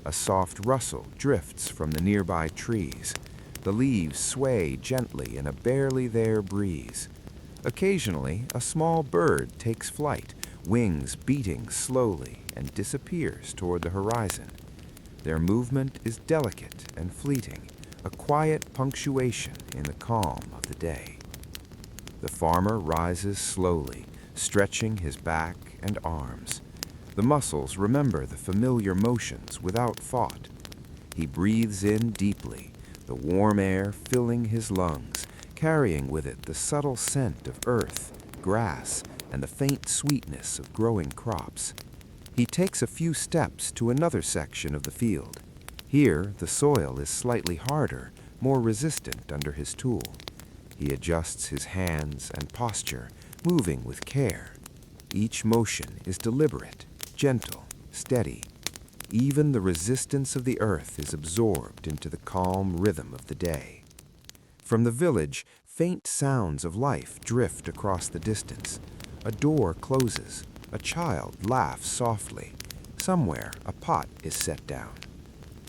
Speaker 3: A soft rustle drifts from the nearby trees. The leaves sway gently in a barely there breeze. Occasionally, a small bird takes flight, wings beating slowly, and disappears toward the horizon. Their movement is delicate and fleeting, a quiet punctuation in the calm of the day. The farmer rises slowly, stretching his back and arms. The muscles remember the familiar motions without thought. He breathes in deeply, the warm air filling his lungs, carrying with it the subtle scent of earth, grass, and the faint sweetness of growing crops. He takes a few steps to another section of the field. Here, the soil is slightly harder, more resistant under his tool. He adjusts his hands and posture, moving with care. Each motion is deliberate, gentle, steady. Even the resistance of the earth is absorbed into the calm rhythm of the day. From the village, faint sounds of life drift across the distance. A door closes. A child laughs softly. Somewhere, a pot is set down.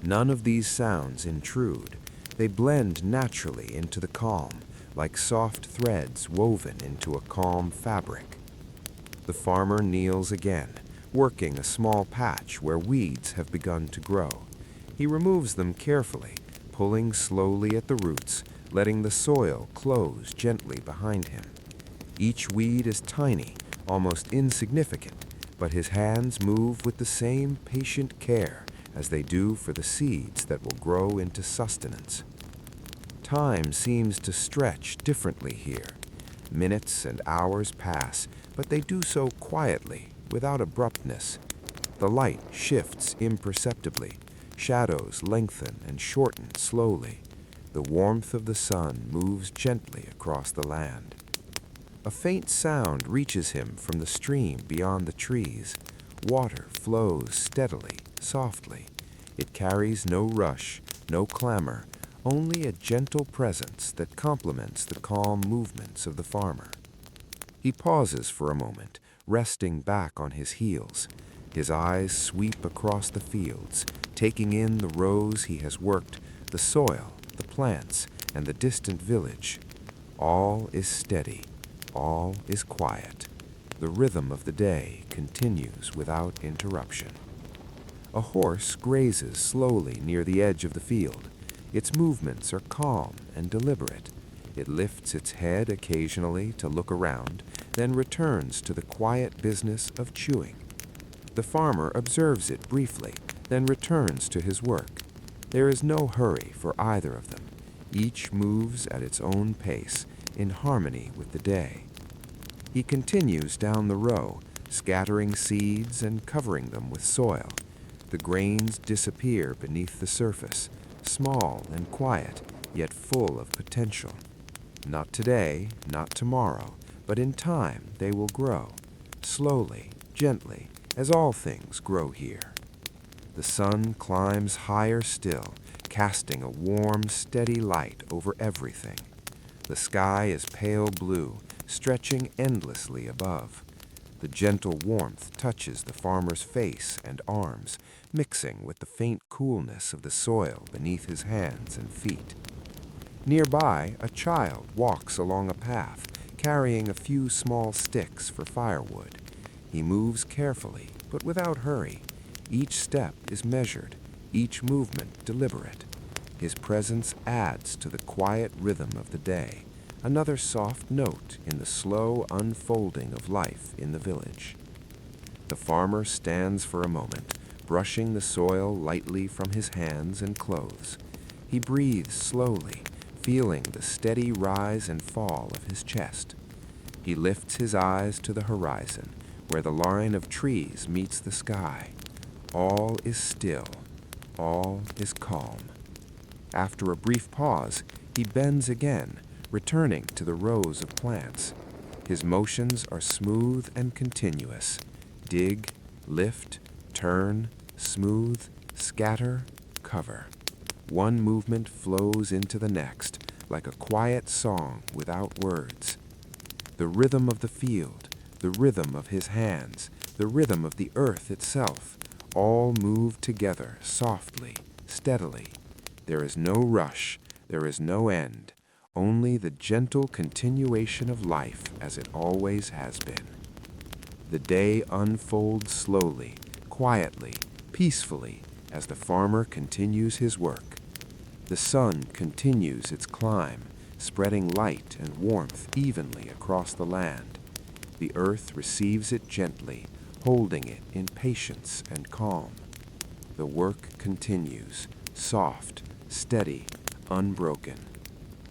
Speaker 3: None of these sounds intrude. They blend naturally into the calm, like soft threads woven into a calm fabric. The farmer kneels again, working a small patch where weeds have begun to grow. He removes them carefully, pulling slowly at the roots, letting the soil close gently behind him. Each weed is tiny, almost insignificant, but his hands move with the same patient care as they do for the seeds that will grow into sustenance. Time seems to stretch differently here. Minutes and hours pass, but they do so quietly, without abruptness. The light shifts imperceptibly. Shadows lengthen and shorten slowly. The warmth of the sun moves gently across the land. A faint sound reaches him from the stream beyond the trees. Water flows steadily, softly. It carries no rush, no clamor, only a gentle presence that complements the calm movements of the farmer. He pauses for a moment, resting back on his heels. His eyes sweep across the fields, taking in the rows he has worked, the soil, the plants, and the distant village. All is steady. All is quiet. The rhythm of the day continues without interruption. A horse grazes slowly near the edge of the field. Its movements are calm and deliberate. It lifts its head occasionally to look around, then returns to the quiet business of chewing. The farmer observes it briefly, then returns to his work. There is no hurry for either of them. Each moves at its own pace, in harmony with the day. He continues down the row, scattering seeds and covering them with soil. The grains disappear beneath the surface, small and quiet, yet full of potential. Not today, not tomorrow, but in time they will grow, slowly, gently, as all things grow here.
Speaker 2: The sun climbs higher still, casting a warm, steady light over everything. The sky is pale blue, stretching endlessly above. The gentle warmth touches the farmer's face and arms, mixing with the faint coolness of the soil beneath his hands and feet. Nearby, a child walks along a path, carrying a few small sticks for firewood. He moves carefully, but without hurry. Each step is measured, each movement deliberate. His presence adds to the quiet rhythm of the day, another soft note in the slow unfolding of life in the village. The farmer stands for a moment, brushing the soil lightly from his hands and clothes. He breathes slowly, feeling the steady rise and fall of his chest. He lifts his eyes to the horizon, where the line of trees meets the sky. All is still, all is calm. After a brief pause, he bends again, returning to the rows of plants. His motions are smooth and continuous. Dig, lift, turn, smooth, scatter, cover. One movement flows into the next, like a quiet song without words. The rhythm of the field, the rhythm of his hands, the rhythm of the earth itself, all move together softly, steadily. There is no rush, there is no end, only the gentle continuation of life as it always has been. The day unfolds slowly, quietly, peacefully, as the farmer continues his work. The sun continues its climb, spreading light and warmth evenly across the land. The earth receives it gently, holding it in patience and calm. The work continues, soft, steady, unbroken.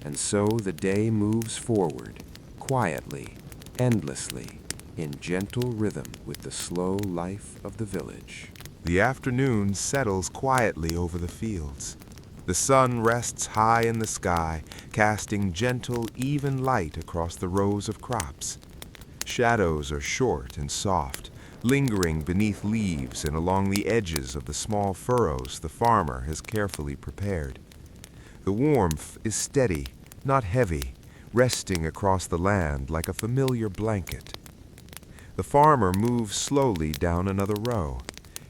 Speaker 2: And so the day moves forward, quietly, endlessly, in gentle rhythm with the slow life of the village.
Speaker 3: The afternoon settles quietly over the fields. The sun rests high in the sky, casting gentle, even light across the rows of crops. Shadows are short and soft, lingering beneath leaves and along the edges of the small furrows the farmer has carefully prepared. The warmth is steady, not heavy, resting across the land like a familiar blanket. The farmer moves slowly down another row.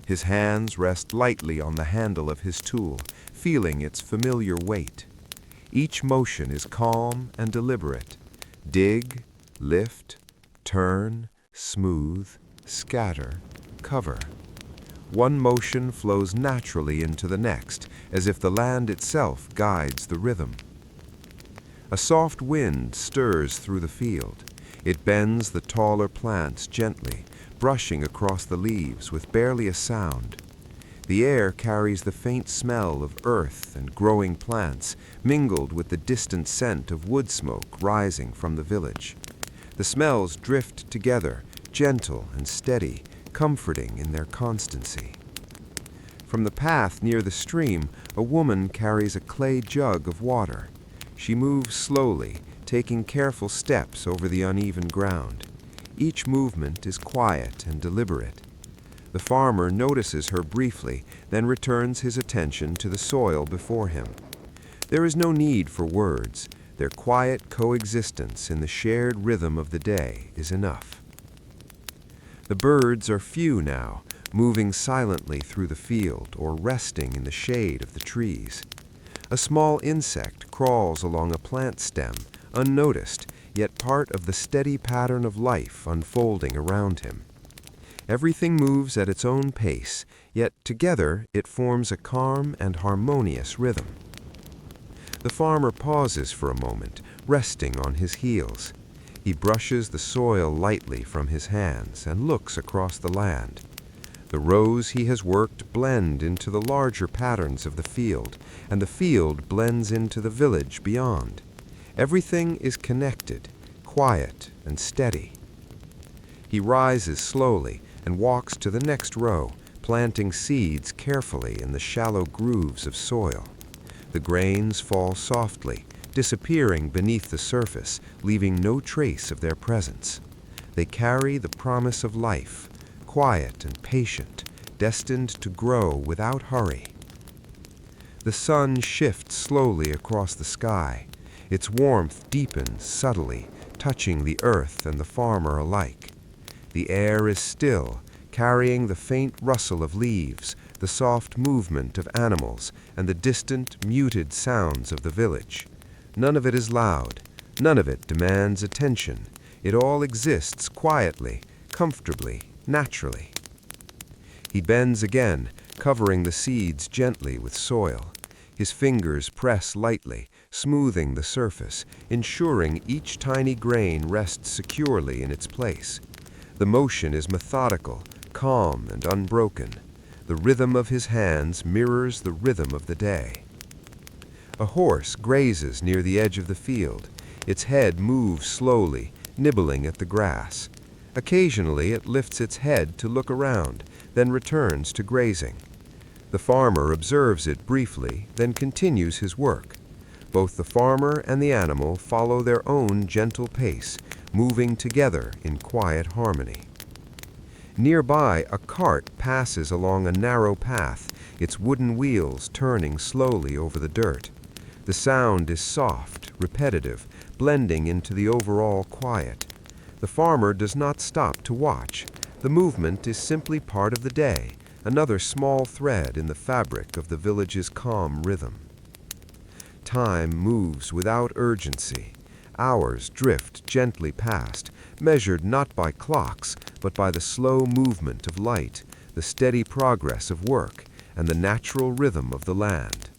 Speaker 3: His hands rest lightly on the handle of his tool, feeling its familiar weight. Each motion is calm and deliberate. Dig, lift, turn, smooth, scatter, cover. One motion flows naturally into the next, as if the land itself guides the rhythm. A soft wind stirs through the field. It bends the taller plants gently, brushing across the leaves with barely a sound. The air carries the faint smell of earth and growing plants, mingled with the distant scent of wood smoke rising from the village. The smells drift together, gentle and steady, comforting in their constancy. From the path near the stream, a woman carries a clay jug of water. She moves slowly, taking careful steps over the uneven ground. Each movement is quiet and deliberate. The farmer notices her briefly, then returns his attention to the soil before him. There is no need for words. Their quiet coexistence in the shared rhythm of the day is enough. The birds are few now, moving silently through the field or resting in the shade of the trees. A small insect crawls along a plant stem, unnoticed, yet part of the steady pattern of life unfolding around him. Everything moves at its own pace, yet together it forms a calm and harmonious rhythm. The farmer pauses for a moment, resting on his heels. He brushes the soil lightly from his hands and looks across the land. The rows he has worked blend into the larger patterns of the field, and the field blends into the village beyond. Everything is connected, quiet and steady. He rises slowly and walks to the next row, planting seeds carefully in the shallow grooves of soil. The grains fall softly, disappearing beneath the surface, leaving no trace of their presence. They carry the promise of life, quiet and patient,
Speaker 2: destined to grow without hurry. The sun shifts slowly across the sky. Its warmth deepens subtly, touching the earth and the farmer alike. The air is still, carrying the faint rustle of leaves, the soft movement of animals, and the distant, muted sounds of the village. None of it is loud. None of it demands attention. It all exists quietly, comfortably, naturally. He bends again, covering the seeds gently with soil. His fingers press lightly, smoothing the surface, ensuring each tiny grain rests securely in its place. The motion is methodical, calm, and unbroken. The rhythm of his hands mirrors the rhythm of the day. A horse grazes near the edge of the field. Its head moves slowly, nibbling at the grass. Occasionally it lifts its head to look around, then returns to grazing. The farmer observes it briefly, then continues his work. Both the farmer and the animal follow their own gentle pace, moving together in quiet harmony. Nearby, a cart passes along a narrow path, its wooden wheels turning slowly over the dirt. The sound is soft, repetitive, blending into the overall quiet. The farmer does not stop to watch. The movement is simply part of the day, another small thread in the fabric of the village's calm rhythm. Time moves without urgency. Hours drift gently past, measured not by clocks, but by the slow movement of light, the steady progress of work, and the natural rhythm of the land.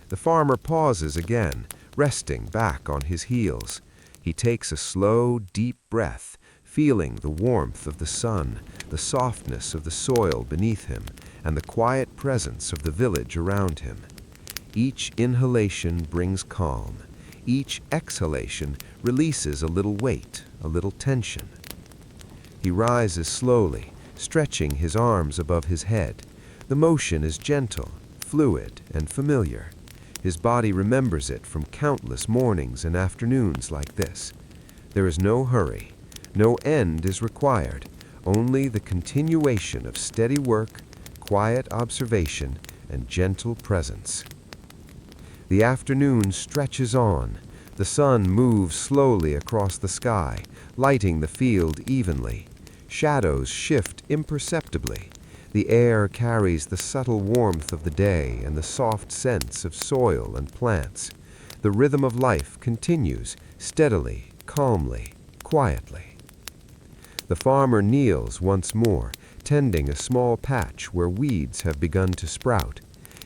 Speaker 2: The farmer pauses again, resting back on his heels. He takes a slow, deep breath, feeling the warmth of the sun, the softness of the soil beneath him, and the quiet presence of the village around him. Each inhalation brings calm. Each exhalation releases a little weight, a little tension. He rises slowly, stretching his arms above his head. The motion is gentle, fluid, and familiar. His body remembers it from countless mornings and afternoons like this. There is no hurry. No end is required, only the continuation of steady work, quiet observation, and gentle presence. The afternoon stretches on. The sun moves slowly across the sky, lighting the field evenly. Shadows shift imperceptibly. The air carries the subtle warmth of the day and the soft scents of soil and plants. The rhythm of life continues, steadily, calmly, quietly. The farmer kneels once more, tending a small patch where weeds have begun to sprout.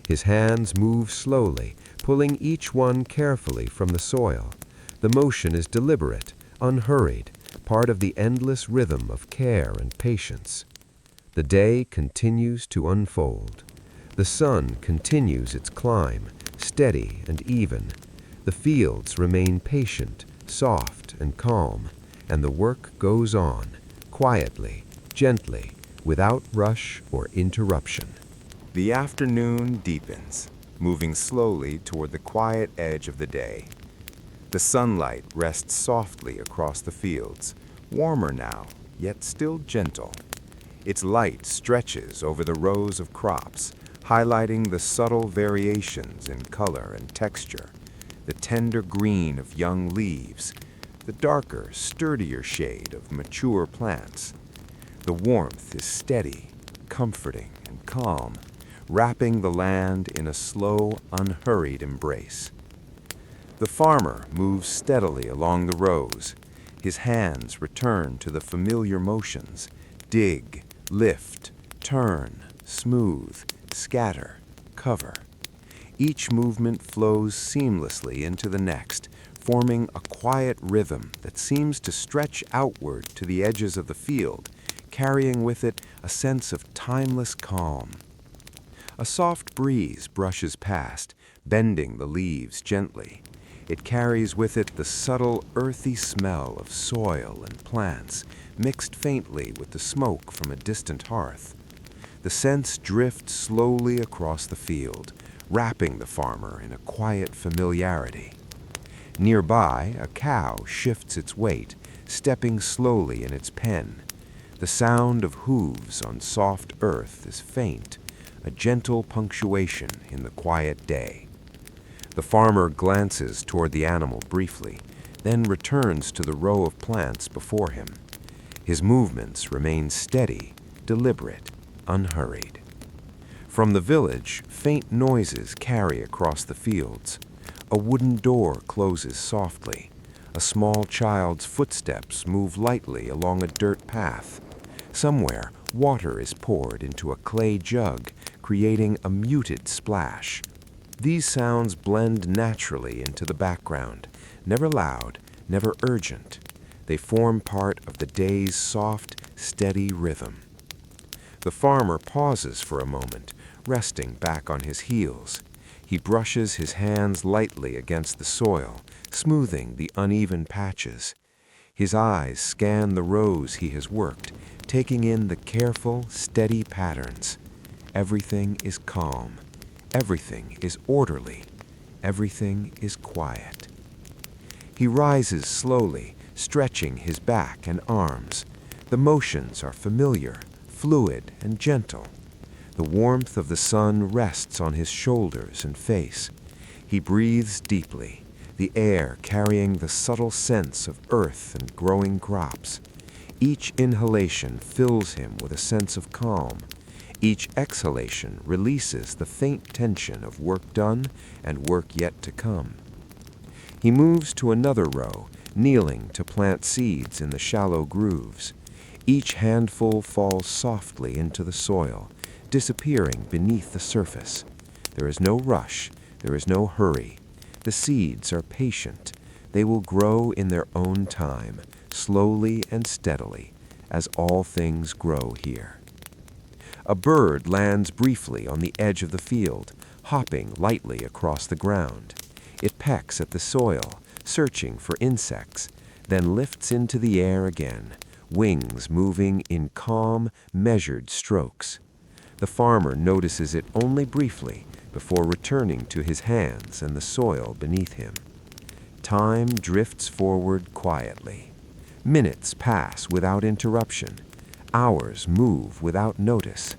Speaker 2: His hands move slowly, pulling each one carefully from the soil. The motion is deliberate, unhurried, part of the endless rhythm of care and patience. The day continues to unfold. The sun continues its climb, steady and even. The fields remain patient, soft and calm, and the work goes on, quietly, gently, without rush or interruption.
Speaker 3: The afternoon deepens, moving slowly toward the quiet edge of the day. The sunlight rests softly across the fields, warmer now, yet still gentle. Its light stretches over the rows of crops, highlighting the subtle variations in color and texture, the tender green of young leaves, the darker, sturdier shade of mature plants. The warmth is steady, comforting, and calm, wrapping the land in a slow, unhurried embrace. The farmer moves steadily along the rows. His hands return to the familiar motions: dig, lift, turn, smooth, scatter, cover. Each movement flows seamlessly into the next, forming a quiet rhythm that seems to stretch outward to the edges of the field, carrying with it a sense of timeless calm. A soft breeze brushes past, bending the leaves gently. It carries with it the subtle, earthy smell of soil and plants, mixed faintly with the smoke from a distant hearth. The scents drift slowly across the field, wrapping the farmer in a quiet familiarity. Nearby, a cow shifts its weight, stepping slowly in its pen.
Speaker 1: The sound of hooves on soft earth is faint, a gentle punctuation in the quiet day. The farmer glances toward the animal briefly, then returns to the row of plants before him. His movements remain steady, deliberate, unhurried. From the village, faint noises carry across the fields. A wooden door closes softly. A small child's footsteps move lightly along a dirt path. Somewhere, water is poured into a clay jug, creating a muted splash. These sounds blend naturally into the background, never loud, never urgent. They form part of the day's soft, steady rhythm. The farmer pauses for a moment, resting back on his heels. He brushes his hands lightly against the soil, smoothing the uneven patches. His eyes scan the rows he has worked, taking in the careful, steady patterns. Everything is calm. Everything is orderly. Everything is quiet. He rises slowly, stretching his back and arms. The motions are familiar, fluid, and gentle. The warmth of the sun rests on his shoulders and face. He breathes deeply, the air carrying the subtle sense of earth and growing crops. Each inhalation fills him with a sense of calm. Each exhalation releases the faint tension of work done and work yet to come. He moves to another row, kneeling to plant seeds in the shallow grooves. Each handful falls softly into the soil, disappearing beneath the surface. There is no rush, there is no hurry. The seeds are patient. They will grow in their own time, slowly and steadily, as all things grow here. A bird lands briefly on the edge of the field, hopping lightly across the ground. It pecks at the soil, searching for insects, then lifts into the air again, wings moving in calm, measured strokes. The farmer notices it only briefly before returning to his hands and the soil beneath him. Time drifts forward quietly. Minutes pass without interruption. Hours move without notice.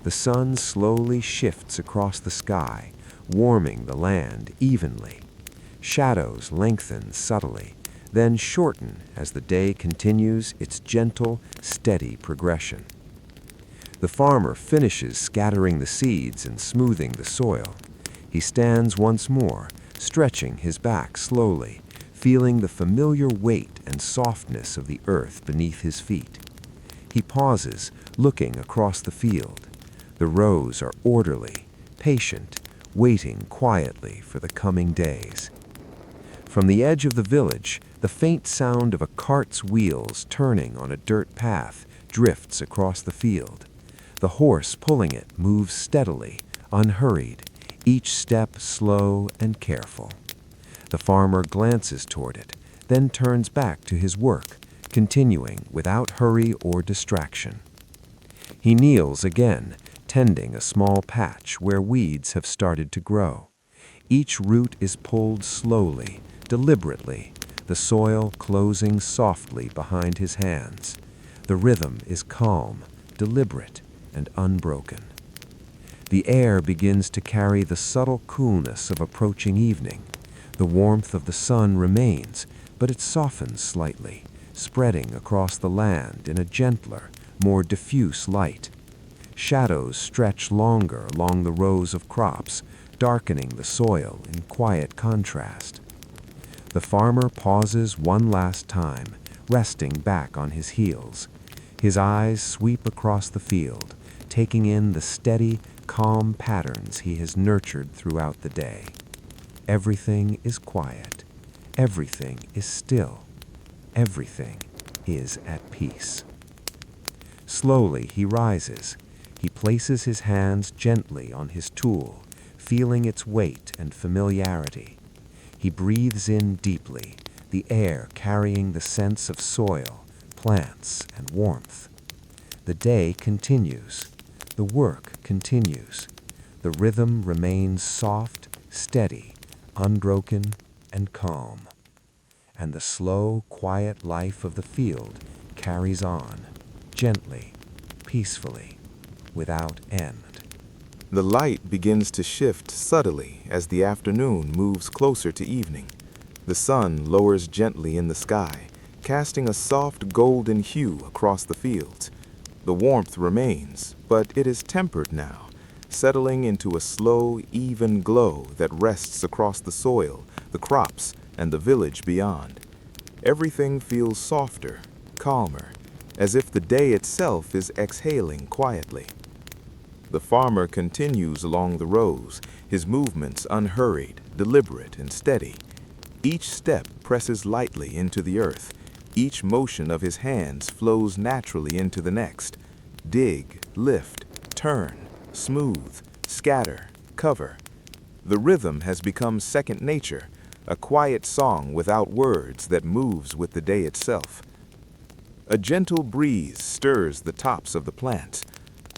Speaker 1: The sun slowly shifts across the sky, warming the land evenly. Shadows lengthen subtly, then shorten as the day continues its gentle, steady progression. The farmer finishes scattering the seeds and smoothing the soil. He stands once more, stretching his back slowly, feeling the familiar weight and softness of the earth beneath his feet. He pauses, looking across the field. The rows are orderly, patient, waiting quietly for the coming days. From the edge of the village, the faint sound of a cart's wheels turning on a dirt path drifts across the field. The horse pulling it moves steadily, unhurried, each step slow and careful. The farmer glances toward it, then turns back to his work, continuing without hurry or distraction. He kneels again, tending a small patch where weeds have started to grow. Each root is pulled slowly, deliberately, the soil closing softly behind his hands. The rhythm is calm, deliberate, and unbroken. The air begins to carry the subtle coolness of approaching evening. The warmth of the sun remains, but it softens slightly, spreading across the land in a gentler, more diffuse light. Shadows stretch longer along the rows of crops, darkening the soil in quiet contrast. The farmer pauses one last time, resting back on his heels. His eyes sweep across the field, taking in the steady, calm patterns he has nurtured throughout the day. Everything is quiet. Everything is still. Everything is at peace. Slowly he rises. He places his hands gently on his tool, feeling its weight and familiarity. He breathes in deeply, the air carrying the sense of soil, plants, and warmth. The day continues. The work continues. The rhythm remains soft, steady, unbroken, and calm. And the slow, quiet life of the field carries on, gently, peacefully, without end.
Speaker 3: The light begins to shift subtly as the afternoon moves closer to evening. The sun lowers gently in the sky, casting a soft golden hue across the fields. The warmth remains, but it is tempered now, settling into a slow, even glow that rests across the soil, the crops, and the village beyond. Everything feels softer, calmer, as if the day itself is exhaling quietly. The farmer continues along the rows, his movements unhurried, deliberate, and steady. Each step presses lightly into the earth. Each motion of his hands flows naturally into the next. Dig, lift, turn, smooth, scatter, cover. The rhythm has become second nature, a quiet song without words that moves with the day itself. A gentle breeze stirs the tops of the plants.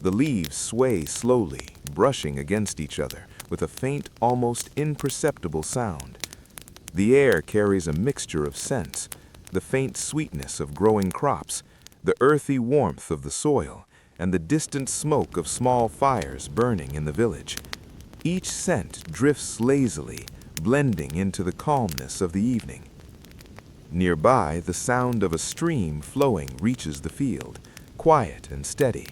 Speaker 3: The leaves sway slowly, brushing against each other with a faint, almost imperceptible sound. The air carries a mixture of scents, the faint sweetness of growing crops, the earthy warmth of the soil, and the distant smoke of small fires burning in the village. Each scent drifts lazily, blending into the calmness of the evening. Nearby, the sound of a stream flowing reaches the field, quiet and steady.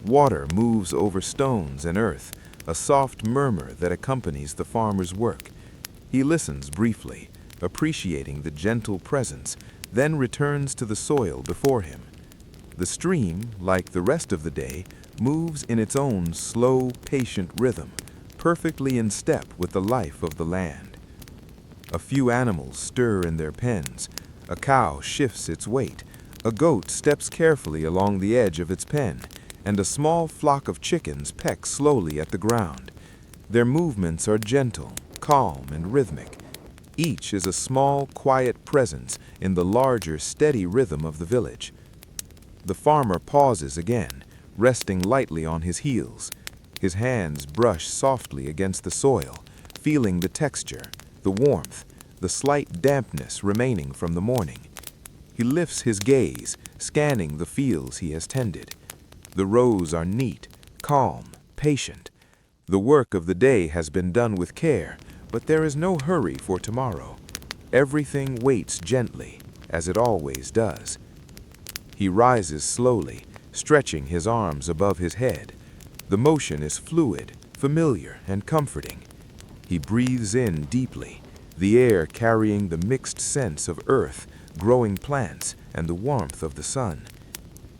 Speaker 3: Water moves over stones and earth, a soft murmur that accompanies the farmer's work. He listens briefly, appreciating the gentle presence, then returns to the soil before him. The stream, like the rest of the day, moves in its own slow, patient rhythm, perfectly in step with the life of the land. A few animals stir in their pens. A cow shifts its weight. A goat steps carefully along the edge of its pen, and a small flock of chickens peck slowly at the ground. Their movements are gentle, calm, and rhythmic. Each is a small, quiet presence in the larger, steady rhythm of the village. The farmer pauses again, resting lightly on his heels. His hands brush softly against the soil, feeling the texture, the warmth, the slight dampness remaining from the morning. He lifts his gaze, scanning the fields he has tended. The rows are neat, calm, patient. The work of the day has been done with care, but there is no hurry for tomorrow. Everything waits gently, as it always does. He rises slowly, stretching his arms above his head. The motion is fluid, familiar, and comforting. He breathes in deeply, the air carrying the mixed scents of earth, growing plants, and the warmth of the sun.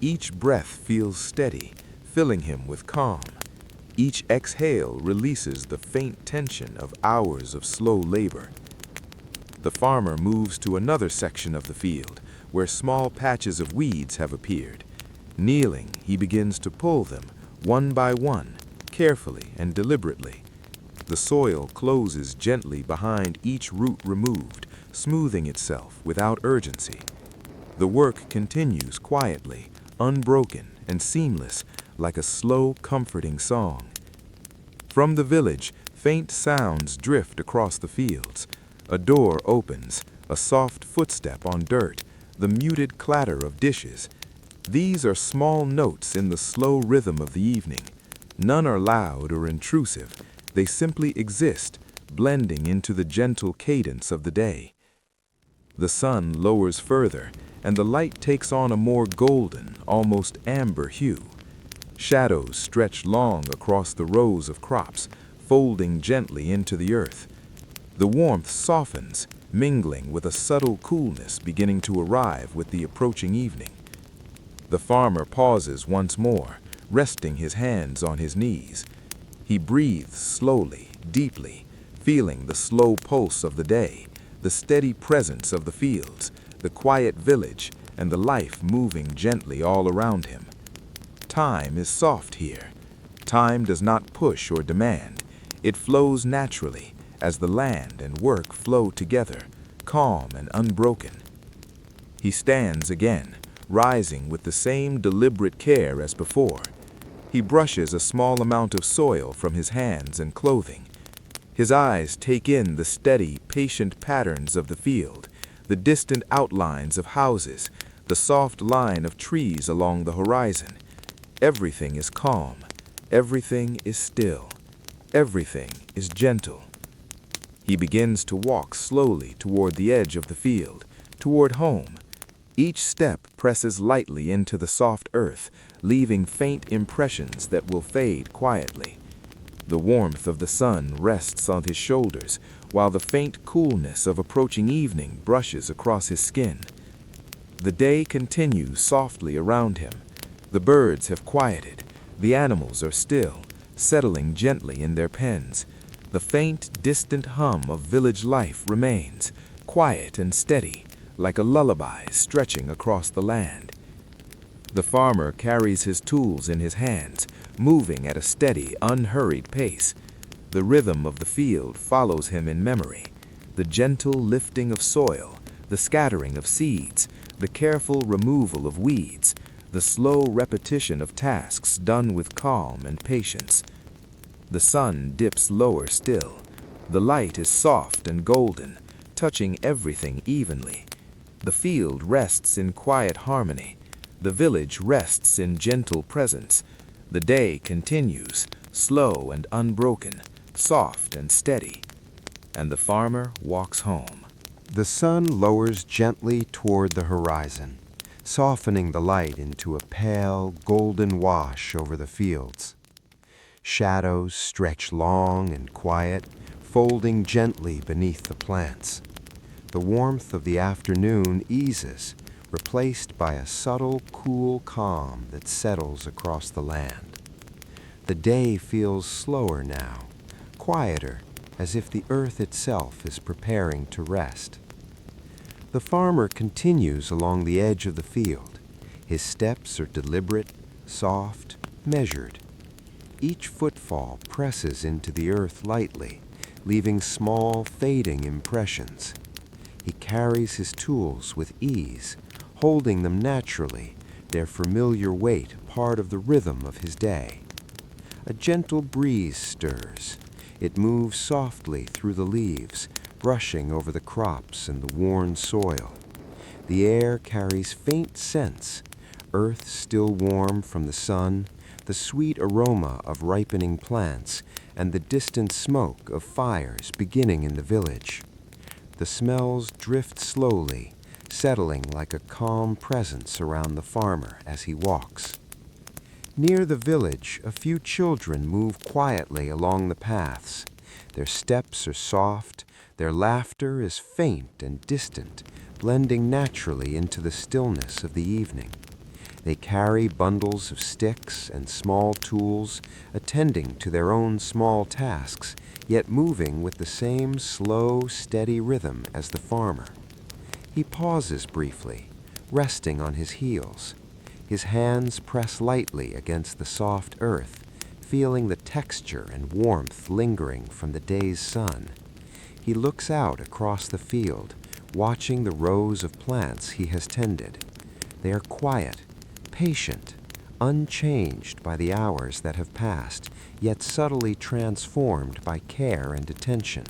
Speaker 3: Each breath feels steady, filling him with calm. Each exhale releases the faint tension of hours of slow labor. The farmer moves to another section of the field, where small patches of weeds have appeared. Kneeling, he begins to pull them, one by one, carefully and deliberately. The soil closes gently behind each root removed, smoothing itself without urgency. The work continues quietly, unbroken and seamless, like a slow, comforting song. From the village, faint sounds drift across the fields. A door opens, a soft footstep on dirt, the muted clatter of dishes. These are small notes in the slow rhythm of the evening. None are loud or intrusive. They simply exist, blending into the gentle cadence of the day. The sun lowers further, and the light takes on a more golden, almost amber hue. Shadows stretch long across the rows of crops, folding gently into the earth. The warmth softens, mingling with a subtle coolness beginning to arrive with the approaching evening. The farmer pauses once more, resting his hands on his knees. He breathes slowly, deeply, feeling the slow pulse of the day, the steady presence of the fields, the quiet village, and the life moving gently all around him. Time is soft here. Time does not push or demand. It flows naturally as the land and work flow together, calm and unbroken. He stands again, rising with the same deliberate care as before. He brushes a small amount of soil from his hands and clothing. His eyes take in the steady, patient patterns of the field, the distant outlines of houses, the soft line of trees along the horizon. Everything is calm. Everything is still. Everything is gentle. He begins to walk slowly toward the edge of the field, toward home. Each step presses lightly into the soft earth, leaving faint impressions that will fade quietly. The warmth of the sun rests on his shoulders, while the faint coolness of approaching evening brushes across his skin. The day continues softly around him. The birds have quieted. The animals are still, settling gently in their pens. The faint, distant hum of village life remains, quiet and steady, like a lullaby stretching across the land. The farmer carries his tools in his hands, moving at a steady, unhurried pace. The rhythm of the field follows him in memory. The gentle lifting of soil, the scattering of seeds, the careful removal of weeds, the slow repetition of tasks done with calm and patience. The sun dips lower still. The light is soft and golden, touching everything evenly. The field rests in quiet harmony. The village rests in gentle presence. The day continues, slow and unbroken, soft and steady. And the farmer walks home.
Speaker 2: The sun lowers gently toward the horizon, softening the light into a pale, golden wash over the fields. Shadows stretch long and quiet, folding gently beneath the plants. The warmth of the afternoon eases, replaced by a subtle, cool calm that settles across the land. The day feels slower now, quieter, as if the earth itself is preparing to rest. The farmer continues along the edge of the field. His steps are deliberate, soft, measured. Each footfall presses into the earth lightly, leaving small, fading impressions. He carries his tools with ease, holding them naturally, their familiar weight part of the rhythm of his day. A gentle breeze stirs. It moves softly through the leaves, brushing over the crops and the worn soil. The air carries faint scents, earth still warm from the sun, the sweet aroma of ripening plants, and the distant smoke of fires beginning in the village. The smells drift slowly, settling like a calm presence around the farmer as he walks. Near the village, a few children move quietly along the paths. Their steps are soft, their laughter is faint and distant, blending naturally into the stillness of the evening. They carry bundles of sticks and small tools, attending to their own small tasks, yet moving with the same slow, steady rhythm as the farmer. He pauses briefly, resting on his heels. His hands press lightly against the soft earth, feeling the texture and warmth lingering from the day's sun. He looks out across the field, watching the rows of plants he has tended. They are quiet, patient, unchanged by the hours that have passed, yet subtly transformed by care and attention.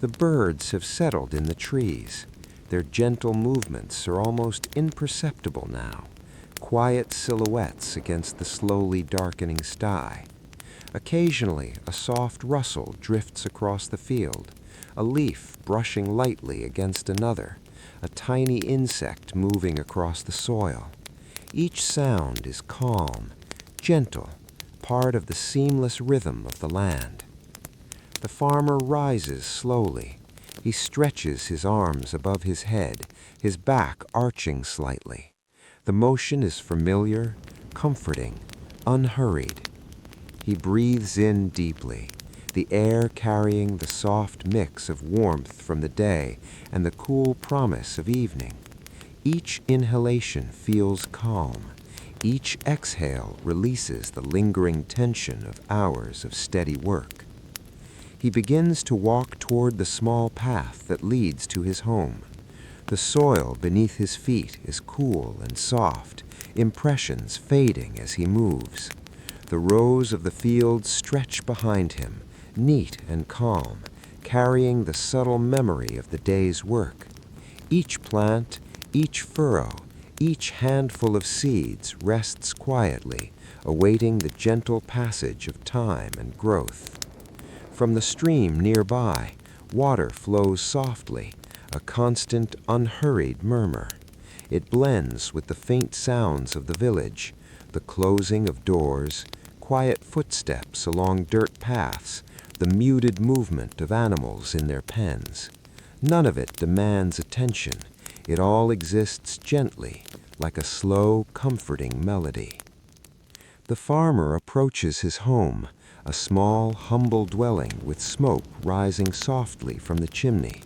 Speaker 2: The birds have settled in the trees. Their gentle movements are almost imperceptible now, quiet silhouettes against the slowly darkening sky. Occasionally, a soft rustle drifts across the field, a leaf brushing lightly against another, a tiny insect moving across the soil. Each sound is calm, gentle, part of the seamless rhythm of the land. The farmer rises slowly. He stretches his arms above his head, his back arching slightly. The motion is familiar, comforting, unhurried. He breathes in deeply, the air carrying the soft mix of warmth from the day and the cool promise of evening. Each inhalation feels calm. Each exhale releases the lingering tension of hours of steady work. He begins to walk toward the small path that leads to his home. The soil beneath his feet is cool and soft, impressions fading as he moves. The rows of the field stretch behind him, neat and calm, carrying the subtle memory of the day's work. Each plant, each furrow, Each handful of seeds rests quietly, awaiting the gentle passage of time and growth. From the stream nearby, water flows softly, a constant, unhurried murmur. It blends with the faint sounds of the village, the closing of doors, quiet footsteps along dirt paths, the muted movement of animals in their pens. None of it demands attention. It all exists gently, like a slow, comforting melody. The farmer approaches his home, a small, humble dwelling with smoke rising softly from the chimney.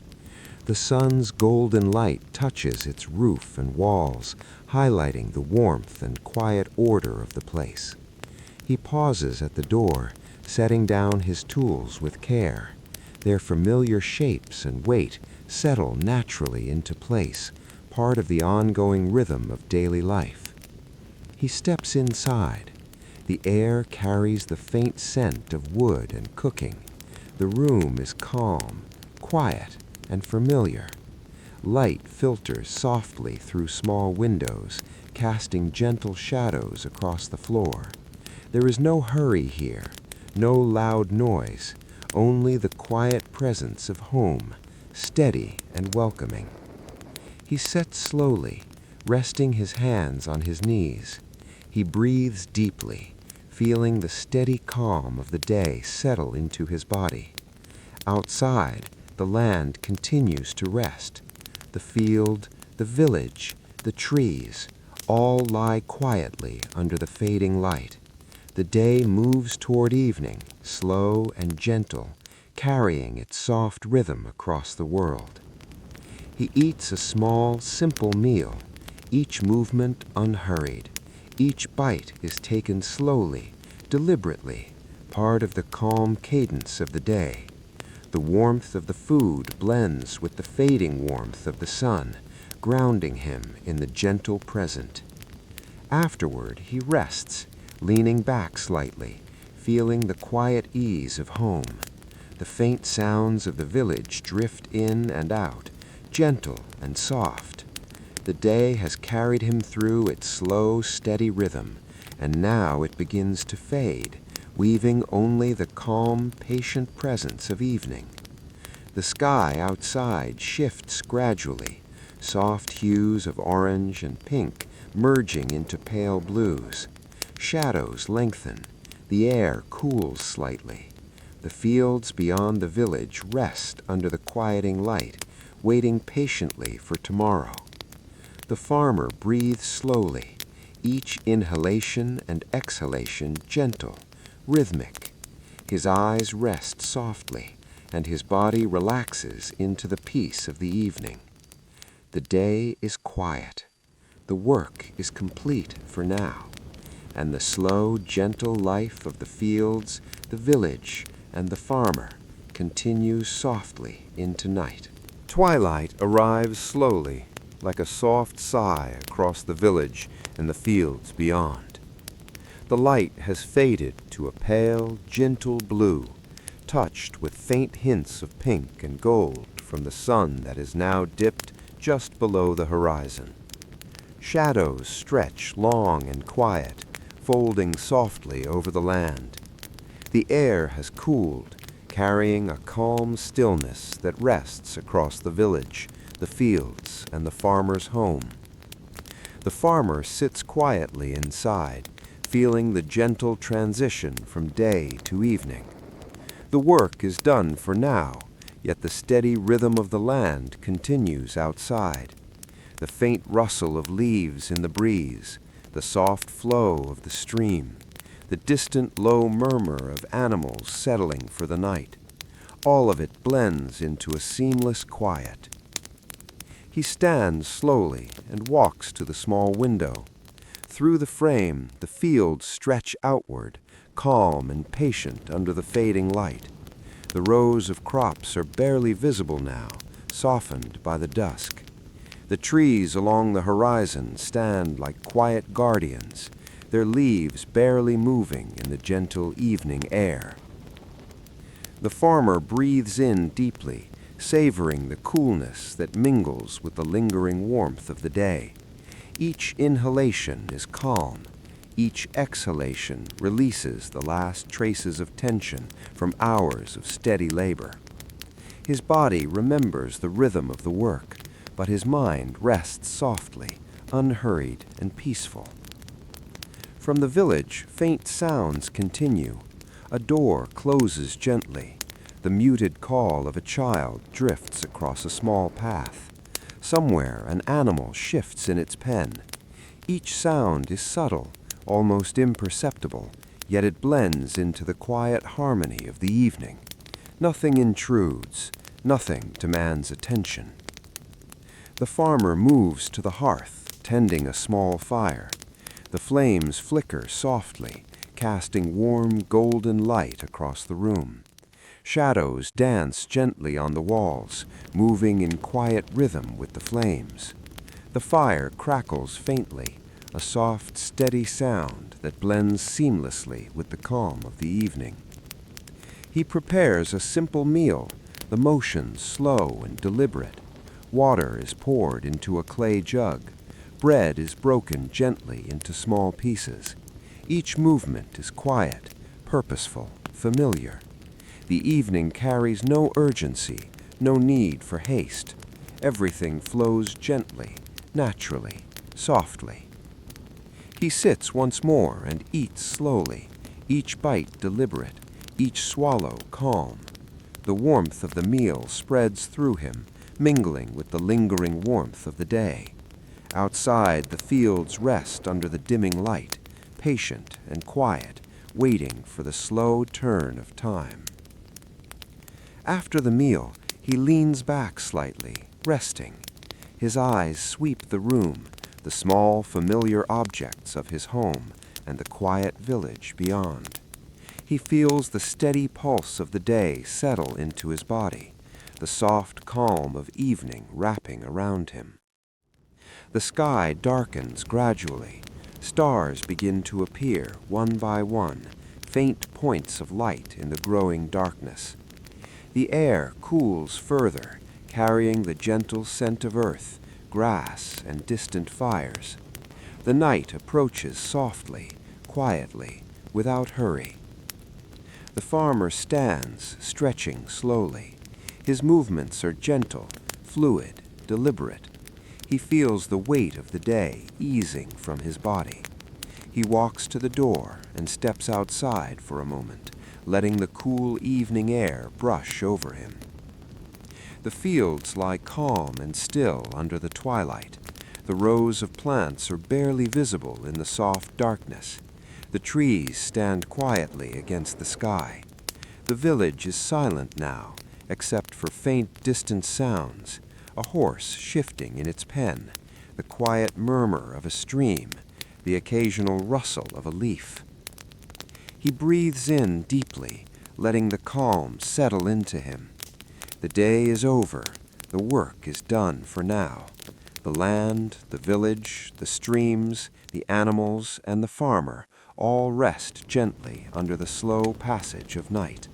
Speaker 2: The sun's golden light touches its roof and walls, highlighting the warmth and quiet order of the place. He pauses at the door, setting down his tools with care. Their familiar shapes and weight settle naturally into place, part of the ongoing rhythm of daily life. He steps inside. The air carries the faint scent of wood and cooking. The room is calm, quiet, and familiar. Light filters softly through small windows, casting gentle shadows across the floor. There is no hurry here, no loud noise, only the quiet presence of home, steady and welcoming. He sits slowly, resting his hands on his knees. He breathes deeply, feeling the steady calm of the day settle into his body. Outside, the land continues to rest. The field, the village, the trees, all lie quietly under the fading light. The day moves toward evening, slow and gentle, carrying its soft rhythm across the world. He eats a small, simple meal, each movement unhurried. Each bite is taken slowly, deliberately, part of the calm cadence of the day. The warmth of the food blends with the fading warmth of the sun, grounding him in the gentle present. Afterward, he rests, leaning back slightly, feeling the quiet ease of home. The faint sounds of the village drift in and out, gentle and soft. The day has carried him through its slow, steady rhythm, and now it begins to fade, weaving only the calm, patient presence of evening. The sky outside shifts gradually, soft hues of orange and pink merging into pale blues. Shadows lengthen, the air cools slightly. The fields beyond the village rest under the quieting light, waiting patiently for tomorrow. The farmer breathes slowly, each inhalation and exhalation gentle, rhythmic. His eyes rest softly, and his body relaxes into the peace of the evening. The day is quiet. The work is complete for now, and the slow, gentle life of the fields, the village, and the farmer continues softly into night.
Speaker 1: Twilight arrives slowly, like a soft sigh across the village and the fields beyond. The light has faded to a pale, gentle blue, touched with faint hints of pink and gold from the sun that is now dipped just below the horizon. Shadows stretch long and quiet, folding softly over the land. The air has cooled, carrying a calm stillness that rests across the village, the fields, and the farmer's home. The farmer sits quietly inside, feeling the gentle transition from day to evening. The work is done for now, yet the steady rhythm of the land continues outside. The faint rustle of leaves in the breeze, the soft flow of the stream, the distant low murmur of animals settling for the night. All of it blends into a seamless quiet. He stands slowly and walks to the small window. Through the frame, the fields stretch outward, calm and patient under the fading light. The rows of crops are barely visible now, softened by the dusk. The trees along the horizon stand like quiet guardians, their leaves barely moving in the gentle evening air. The farmer breathes in deeply, savoring the coolness that mingles with the lingering warmth of the day.
Speaker 2: Each inhalation is calm. Each exhalation releases the last traces of tension from hours of steady labor. His body remembers the rhythm of the work, but his mind rests softly, unhurried and peaceful. From the village, faint sounds continue. A door closes gently. The muted call of a child drifts across a small path. Somewhere, an animal shifts in its pen. Each sound is subtle, almost imperceptible, yet it blends into the quiet harmony of the evening. Nothing intrudes, nothing demands attention. The farmer moves to the hearth, tending a small fire. The flames flicker softly, casting warm golden light across the room. Shadows dance gently on the walls, moving in quiet rhythm with the flames. The fire crackles faintly, a soft, steady sound that blends seamlessly with the calm of the evening. He prepares a simple meal, the motions slow and deliberate. Water is poured into a clay jug. Bread is broken gently into small pieces. Each movement is quiet, purposeful, familiar. The evening carries no urgency, no need for haste. Everything flows gently, naturally, softly. He sits once more and eats slowly, each bite deliberate, each swallow calm. The warmth of the meal spreads through him, mingling with the lingering warmth of the day. Outside, the fields rest under the dimming light, patient and quiet, waiting for the slow turn of time. After the meal, he leans back slightly, resting. His eyes sweep the room, the small, familiar objects of his home and the quiet village beyond. He feels the steady pulse of the day settle into his body, the soft calm of evening wrapping around him. The sky darkens gradually. Stars begin to appear one by one, faint points of light in the growing darkness. The air cools further, carrying the gentle scent of earth, grass, and distant fires. The night approaches softly, quietly, without hurry. The farmer stands, stretching slowly. His movements are gentle, fluid, deliberate. He feels the weight of the day easing from his body. He walks to the door and steps outside for a moment, letting the cool evening air brush over him. The fields lie calm and still under the twilight. The rows of plants are barely visible in the soft darkness. The trees stand quietly against the sky. The village is silent now, except for faint distant sounds, a horse shifting in its pen, the quiet murmur of a stream, the occasional rustle of a leaf. He breathes in deeply, letting the calm settle into him. The day is over. The work is done for now. The land, the village, the streams, the animals, and the farmer all rest gently under the slow passage of night.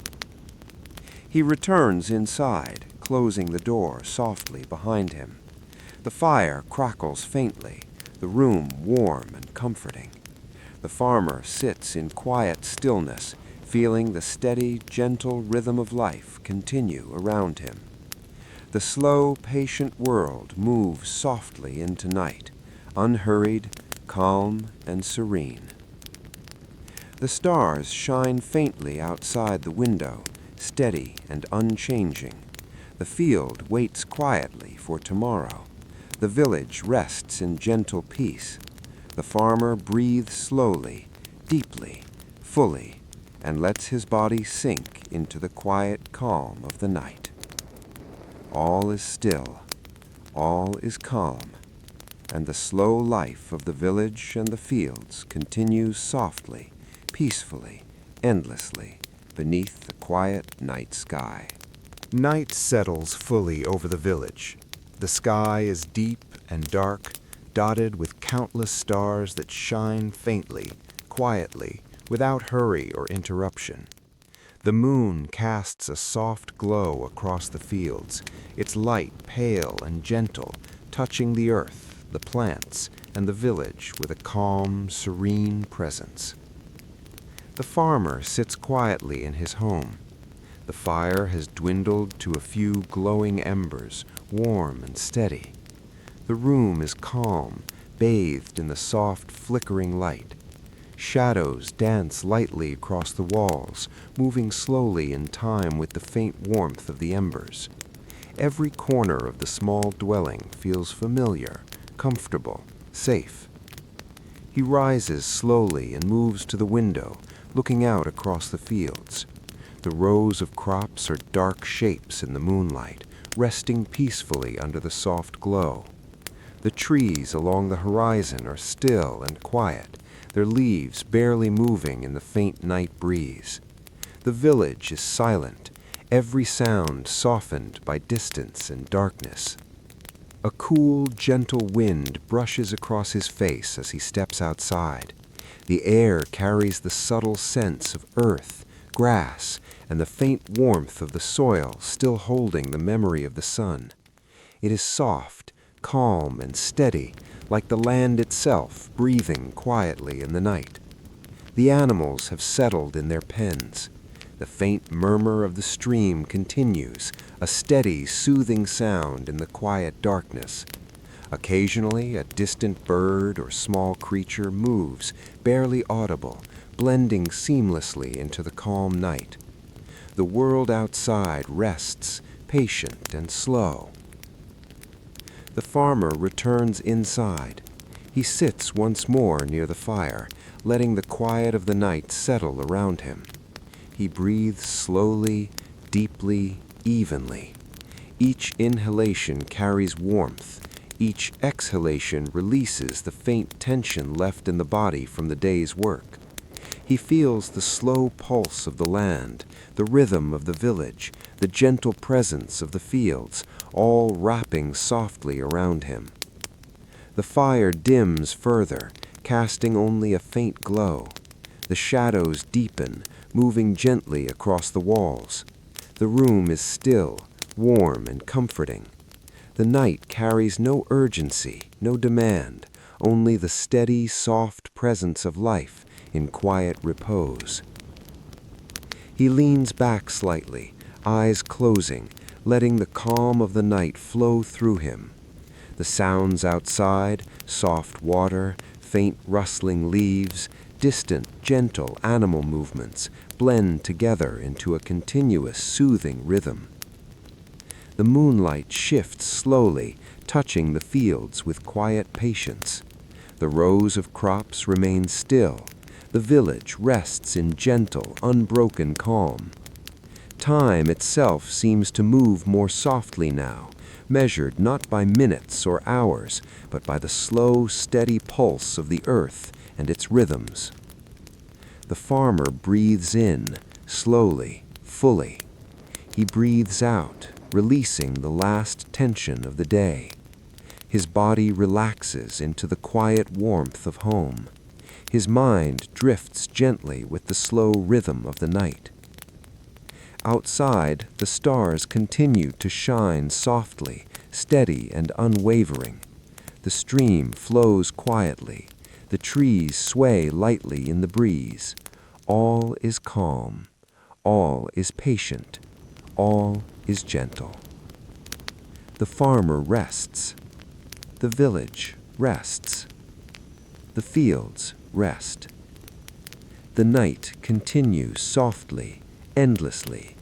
Speaker 2: He returns inside, closing the door softly behind him. The fire crackles faintly, the room warm and comforting. The farmer sits in quiet stillness, feeling the steady, gentle rhythm of life continue around him. The slow, patient world moves softly into night, unhurried, calm, and serene. The stars shine faintly outside the window, steady and unchanging. The field waits quietly for tomorrow. The village rests in gentle peace. The farmer breathes slowly, deeply, fully, and lets his body sink into the quiet calm of the night. All is still, all is calm, and the slow life of the village and the fields continues softly, peacefully, endlessly, beneath the quiet night sky.
Speaker 3: Night settles fully over the village. The sky is deep and dark, dotted with countless stars that shine faintly, quietly, without hurry or interruption. The moon casts a soft glow across the fields, its light pale and gentle, touching the earth, the plants,
Speaker 1: and the village with a calm, serene presence. The farmer sits quietly in his home. The fire has dwindled to a few glowing embers, warm and steady. The room is calm, bathed in the soft, flickering light. Shadows dance lightly across the walls, moving slowly in time with the faint warmth of the embers. Every corner of the small dwelling feels familiar, comfortable, safe. He rises slowly and moves to the window, looking out across the fields. The rows of crops are dark shapes in the moonlight, resting peacefully under the soft glow. The trees along the horizon are still and quiet, their leaves barely moving in the faint night breeze. The village is silent, every sound softened by distance and darkness. A cool, gentle wind brushes across his face as he steps outside. The air carries the subtle sense of earth, grass, and the faint warmth of the soil still holding the memory of the sun. It is soft, calm, and steady, like the land itself breathing quietly in the night. The animals have settled in their pens. The faint murmur of the stream continues, a steady, soothing sound in the quiet darkness. Occasionally, a distant bird or small creature moves, barely audible, blending seamlessly into the calm night. The world outside rests, patient and slow. The farmer returns inside. He sits once more near the fire, letting the quiet of the night settle around him. He breathes slowly, deeply, evenly. Each inhalation carries warmth. Each exhalation releases the faint tension left in the body from the day's work. He feels the slow pulse of the land, the rhythm of the village, the gentle presence of the fields, all wrapping softly around him. The fire dims further, casting only a faint glow. The shadows deepen, moving gently across the walls. The room is still, warm, and comforting. The night carries no urgency, no demand, only the steady, soft presence of life in quiet repose. He leans back slightly, eyes closing, letting the calm of the night flow through him. The sounds outside, soft water, faint rustling leaves, distant, gentle animal movements, blend together into a continuous, soothing rhythm. The moonlight shifts slowly, touching the fields with quiet patience. The rows of crops remain still. The village rests in gentle, unbroken calm. Time itself seems to move more softly now, measured not by minutes or hours, but by the slow, steady pulse of the earth and its rhythms. The farmer breathes in, slowly, fully. He breathes out, releasing the last tension of the day. His body relaxes into the quiet warmth of home. His mind drifts gently with the slow rhythm of the night. Outside, the stars continue to shine softly, steady and unwavering. The stream flows quietly. The trees sway lightly in the breeze. All is calm. All is patient. All is gentle. The farmer rests. The village rests. The fields rest. The night continues softly, endlessly,